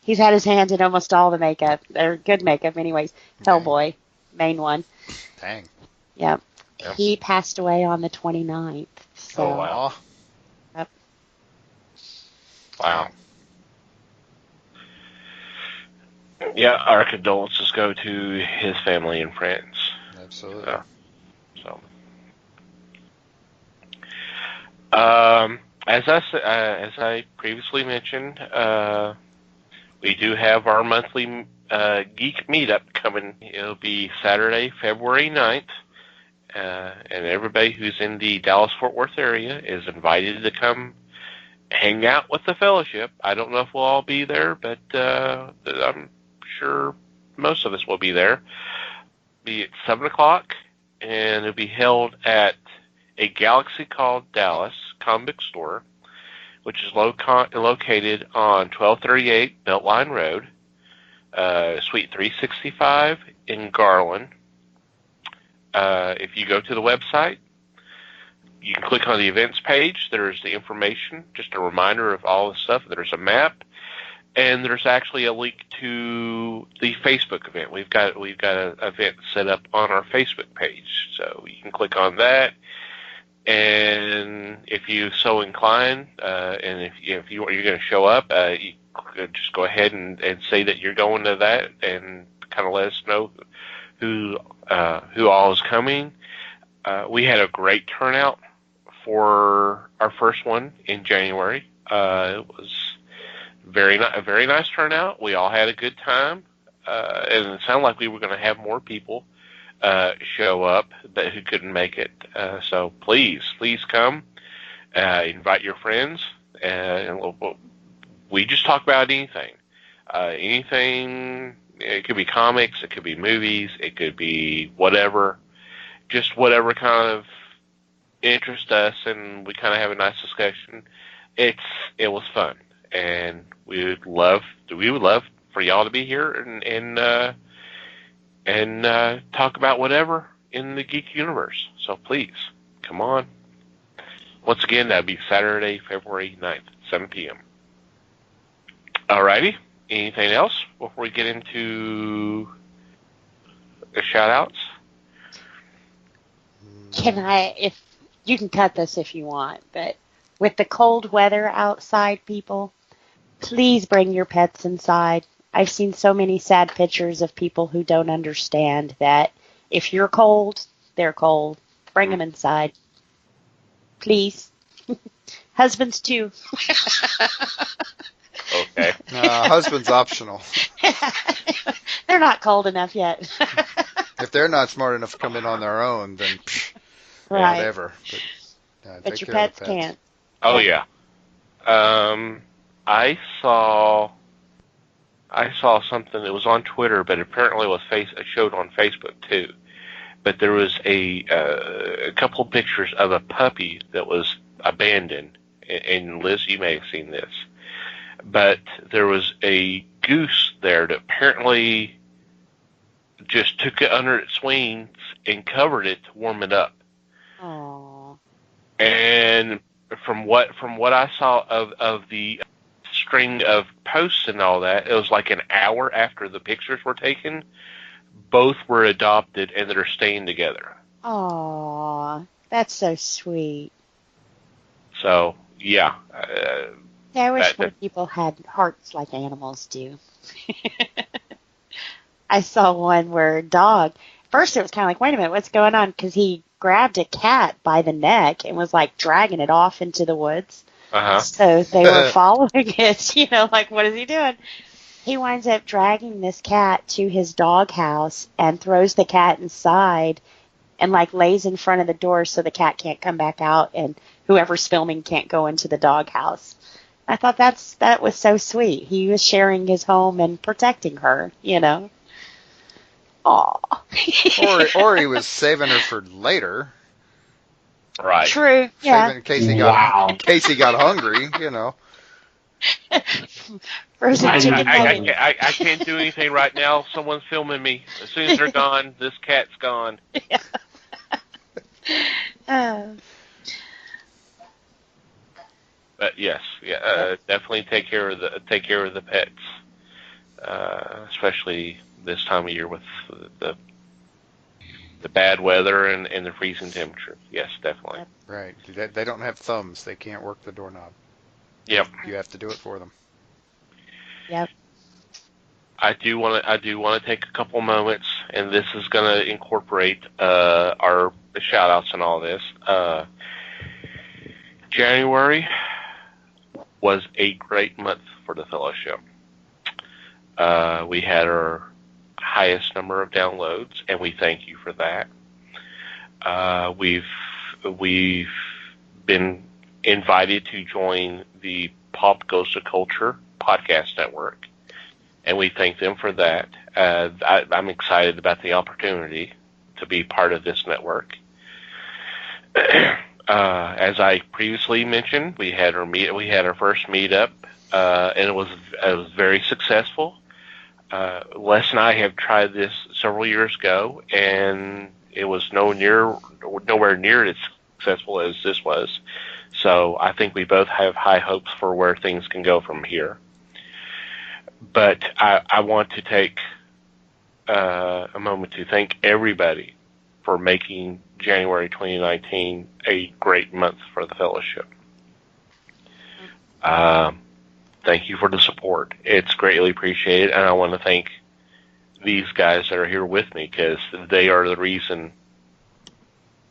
He's had his hands in almost all the makeup. They're good makeup anyways. Hellboy, main one. Dang. Yep. He passed away on the 29th. So. Oh, wow. Yep. Wow. Yeah, our condolences go to his family and friends. Absolutely. As I previously mentioned, we do have our monthly geek meetup coming. It'll be Saturday, February 9th, and everybody who's in the Dallas-Fort Worth area is invited to come hang out with the fellowship. I don't know if we'll all be there, but I'm sure most of us will be there. Be at 7 o'clock, and it'll be held at a Galaxy Called Dallas comic store, which is located on 1238 Beltline Road, Suite 365 in Garland. If you go to the website, you can click on the events page. There's the information, just a reminder of all the stuff. There's a map, and there's actually a link to the Facebook event. We've got an event set up on our Facebook page, so you can click on that. And if you so incline, and if you're going to show up, you just go ahead and say that you're going to that, and kind of let us know who all is coming. We had a great turnout for our first one in January. It was a very nice turnout. We all had a good time, and it sounded like we were going to have more people show up who couldn't make it. So please come, invite your friends, and we just talk about anything It could be comics, it could be movies, it could be whatever, just whatever kind of interests us, and we kind of have a nice discussion. It was fun, and we would love for y'all to be here and talk about whatever in the geek universe. So please come on. Once again, that'd be Saturday, February 9th, 7 p.m. Alrighty. Anything else before we get into the shout-outs? If you can cut this if you want, but with the cold weather outside, people, please bring your pets inside. I've seen so many sad pictures of people who don't understand that if you're cold, they're cold. Bring them inside. Please. Husbands, too. Okay. Husband's optional. They're not cold enough yet. If they're not smart enough to come in on their own, then Right. whatever. But your pets can't. Oh yeah. I saw something that was on Twitter, but apparently it showed on Facebook too. But there was a couple pictures of a puppy that was abandoned, and Liz, you may have seen this. But there was a goose there that apparently just took it under its wings and covered it to warm it up. Aww. And from what I saw of the string of posts and all that, it was like an hour after the pictures were taken. Both were adopted and they're staying together. Aww, that's so sweet. So yeah. I wish more people had hearts like animals do. I saw one where a dog, first it was kind of like, wait a minute, what's going on? Because he grabbed a cat by the neck and was like dragging it off into the woods. Uh-huh. So they were following it, like, what is he doing? He winds up dragging this cat to his doghouse and throws the cat inside and like lays in front of the door so the cat can't come back out and whoever's filming can't go into the doghouse. I thought that was so sweet. He was sharing his home and protecting her, Aw. or he was saving her for later. Right. True. Yeah. Saving in case he got hungry, Frozen chicken nuggets. I can't do anything right now. Someone's filming me. As soon as they're gone, this cat's gone. But yes, definitely take care of the pets, especially this time of year with the bad weather and the freezing temperature. Yes, definitely. Right. They don't have thumbs. They can't work the doorknob. Yep. You have to do it for them. Yep. I do want to take a couple moments, and this is going to incorporate our shout-outs and all this. January was a great month for the Fellowship. We had our highest number of downloads, and we thank you for that. We've been invited to join the Pop Goes to Culture podcast network, and we thank them for that. I'm excited about the opportunity to be part of this network. As I previously mentioned, we had our first meetup, and it was very successful. Les and I have tried this several years ago, and it was nowhere near as successful as this was. So I think we both have high hopes for where things can go from here. But I want to take a moment to thank everybody for making January 2019 a great month for the Fellowship. Thank you for the support. It's greatly appreciated, and I want to thank these guys that are here with me because they are the reason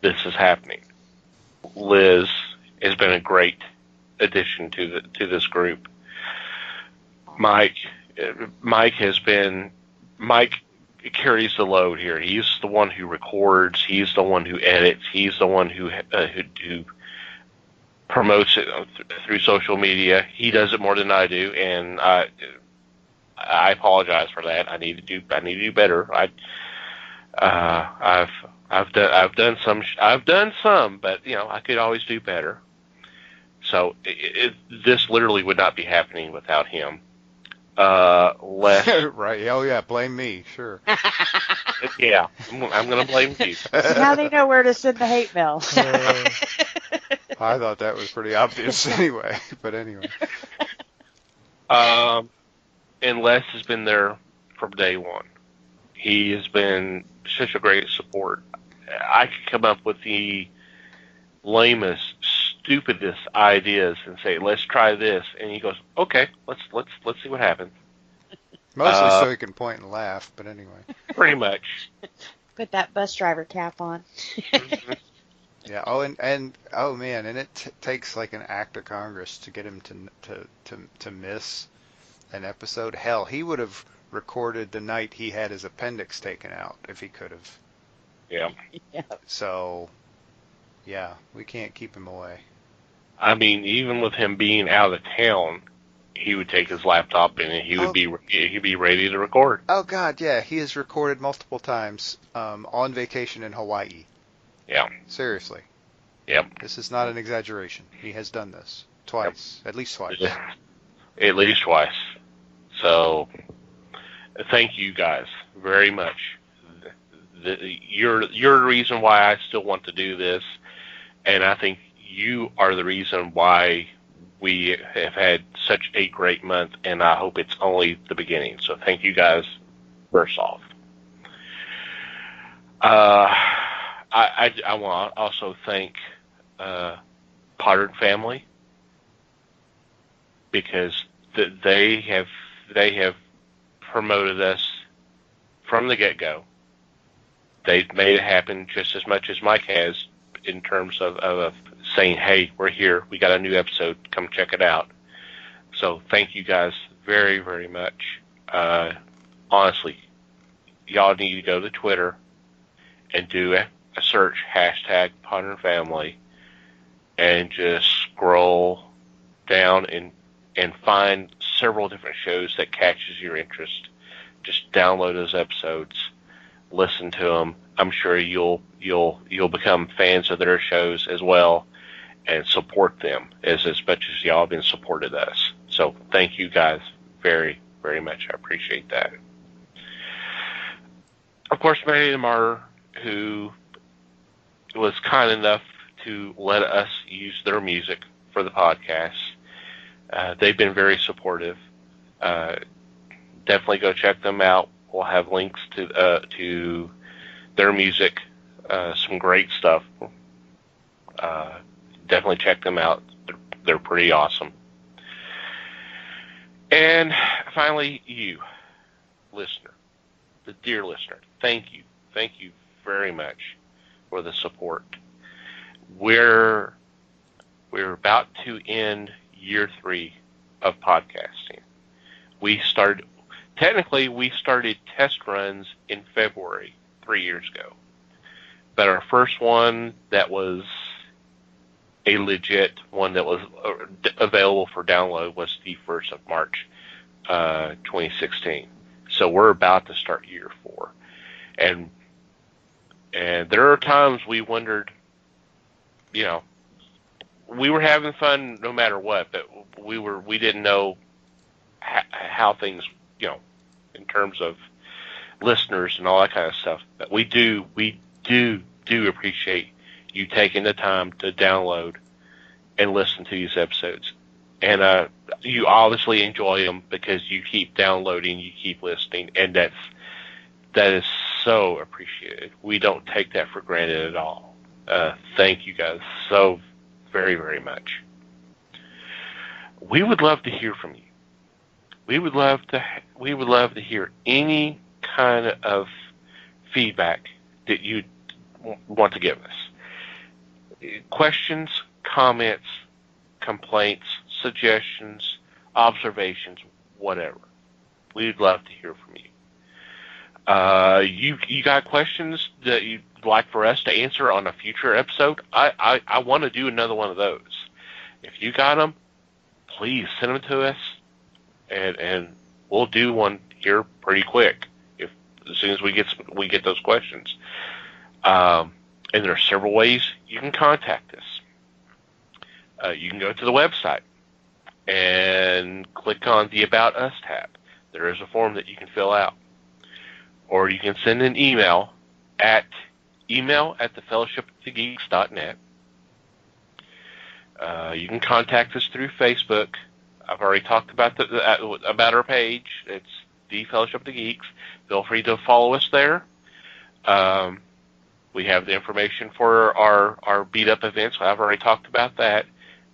this is happening. Liz has been a great addition to this group. Mike carries the load here. He's the one who records. He's the one who edits. He's the one who promotes it through social media. He does it more than I do, and I apologize for that. I need to do better. I've done some, but I could always do better. So this literally would not be happening without him. Les, Right. Oh yeah. Blame me. Sure. yeah, I'm going to blame you. Now they know where to send the hate mail. I thought that was pretty obvious anyway. But anyway. And Les has been there from day one. He has been such a great support. I could come up with the lamest, stupidest ideas and say, "Let's try this," and he goes, "Okay, let's see what happens." Mostly so he can point and laugh. But anyway. Pretty much. Put that bus driver cap on. Yeah. Oh, and oh man, and it takes like an act of Congress to get him to miss an episode. Hell, he would have recorded the night he had his appendix taken out if he could have. Yeah. Yeah. So, yeah, we can't keep him away. I mean, even with him being out of town, he would take his laptop in and he'd be ready to record. Oh God, yeah, he has recorded multiple times on vacation in Hawaii. Yeah. Seriously. Yep. This is not an exaggeration. He has done this twice, at least twice. At least twice. So, thank you guys very much. You're the reason why I still want to do this, and I think you are the reason why we have had such a great month, and I hope it's only the beginning. So thank you guys first off. I want to also thank Potter family, because they have promoted us from the get-go. They've made it happen just as much as Mike has in terms of saying, "Hey, we're here. We got a new episode. Come check it out." So thank you guys very, very much. Honestly, y'all need to go to Twitter and do a search, #PotterFamily, and just scroll down and find several different shows that catches your interest. Just download those episodes, listen to them. I'm sure you'll become fans of their shows as well, and support them as much as y'all have been supported us. So thank you guys very, very much. I appreciate that. Of course, Mary the Martyr, who was kind enough to let us use their music for the podcast. They've been very supportive. Definitely go check them out. We'll have links to their music, some great stuff. Definitely check them out. They're pretty awesome. And finally, you, listener, the dear listener, thank you very much for the support. We're about to end year 3 of podcasting. We started test runs in February 3 years ago, but our first one that was a legit one that was available for download was the 1st of March 2016. So we're about to start year 4, and there are times we wondered, we were having fun no matter what, but we didn't know how things, in terms of listeners and all that kind of stuff. But we do appreciate you taking the time to download and listen to these episodes. And you obviously enjoy them because you keep downloading, you keep listening, and that is so appreciated. We don't take that for granted at all. Thank you guys so very, very much. We would love to hear from you. We would love to hear any kind of feedback that you want to give us. Questions, comments, complaints, suggestions, observations, whatever. We'd love to hear from you. You got questions that you'd like for us to answer on a future episode? I want to do another one of those. If you got them, please send them to us, and we'll do one here pretty quick as soon as we get those questions. And there are several ways you can contact us. You can go to the website and click on the About Us tab. There is a form that you can fill out. Or you can send an email at thefellowshipofthegeeks.net. You can contact us through Facebook. I've already talked about about our page. It's The Fellowship of the Geeks. Feel free to follow us there. We have the information for our beat-up events. I've already talked about that.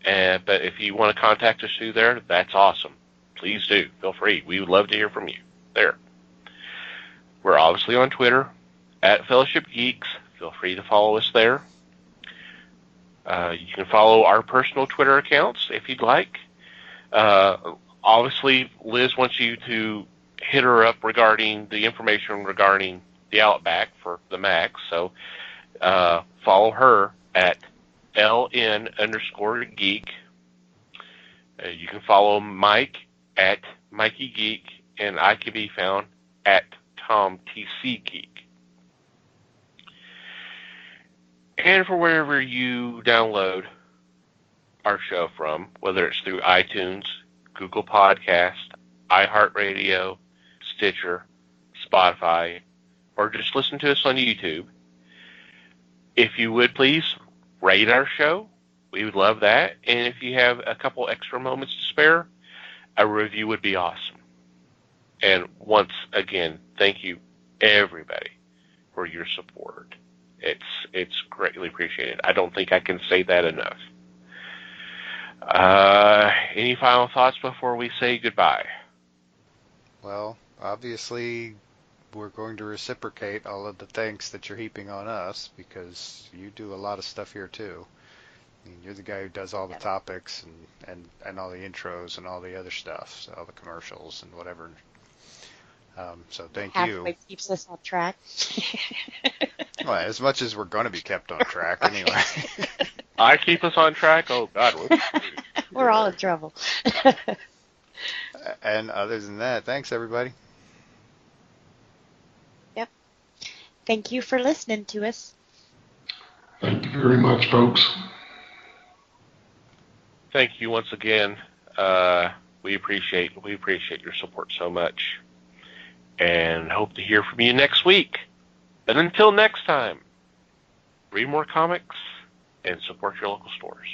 But if you want to contact us through there, that's awesome. Please do. Feel free. We would love to hear from you there. We're obviously on Twitter, at Fellowship Geeks. Feel free to follow us there. You can follow our personal Twitter accounts if you'd like. Obviously, Liz wants you to hit her up regarding the information regarding the Outback for the Macs. So follow her at LN_geek. You can follow Mike at Mikey Geek, and I can be found at TomTC Geek. And for wherever you download our show from, whether it's through iTunes, Google Podcast, iHeartRadio, Stitcher, Spotify, or just listen to us on YouTube, if you would please rate our show, we would love that. And if you have a couple extra moments to spare, a review would be awesome. And once again, thank you everybody for your support. It's greatly appreciated. I don't think I can say that enough. Any final thoughts before we say goodbye? Well, obviously, we're going to reciprocate all of the thanks that you're heaping on us, because you do a lot of stuff here too. I mean, you're the guy who does all the topics and all the intros and all the other stuff, so all the commercials and whatever. So thank you. Halfway keeps us on track. Well, as much as we're going to be kept on track anyway. I keep us on track? Oh, God. We're all in trouble. And other than that, thanks, everybody. Yep. Thank you for listening to us. Thank you very much, folks. Thank you once again. We appreciate your support so much, and hope to hear from you next week. And until next time, read more comics and support your local stores.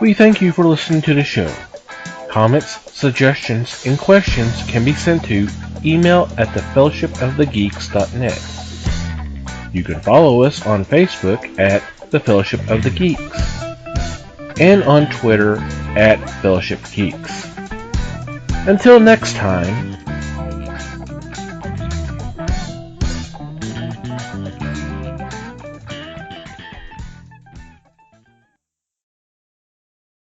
We thank you for listening to the show. Comments, suggestions, and questions can be sent to email@thefellowshipofthegeeks.net. You can follow us on Facebook at The Fellowship of the Geeks and on Twitter at Fellowship Geeks. Until next time,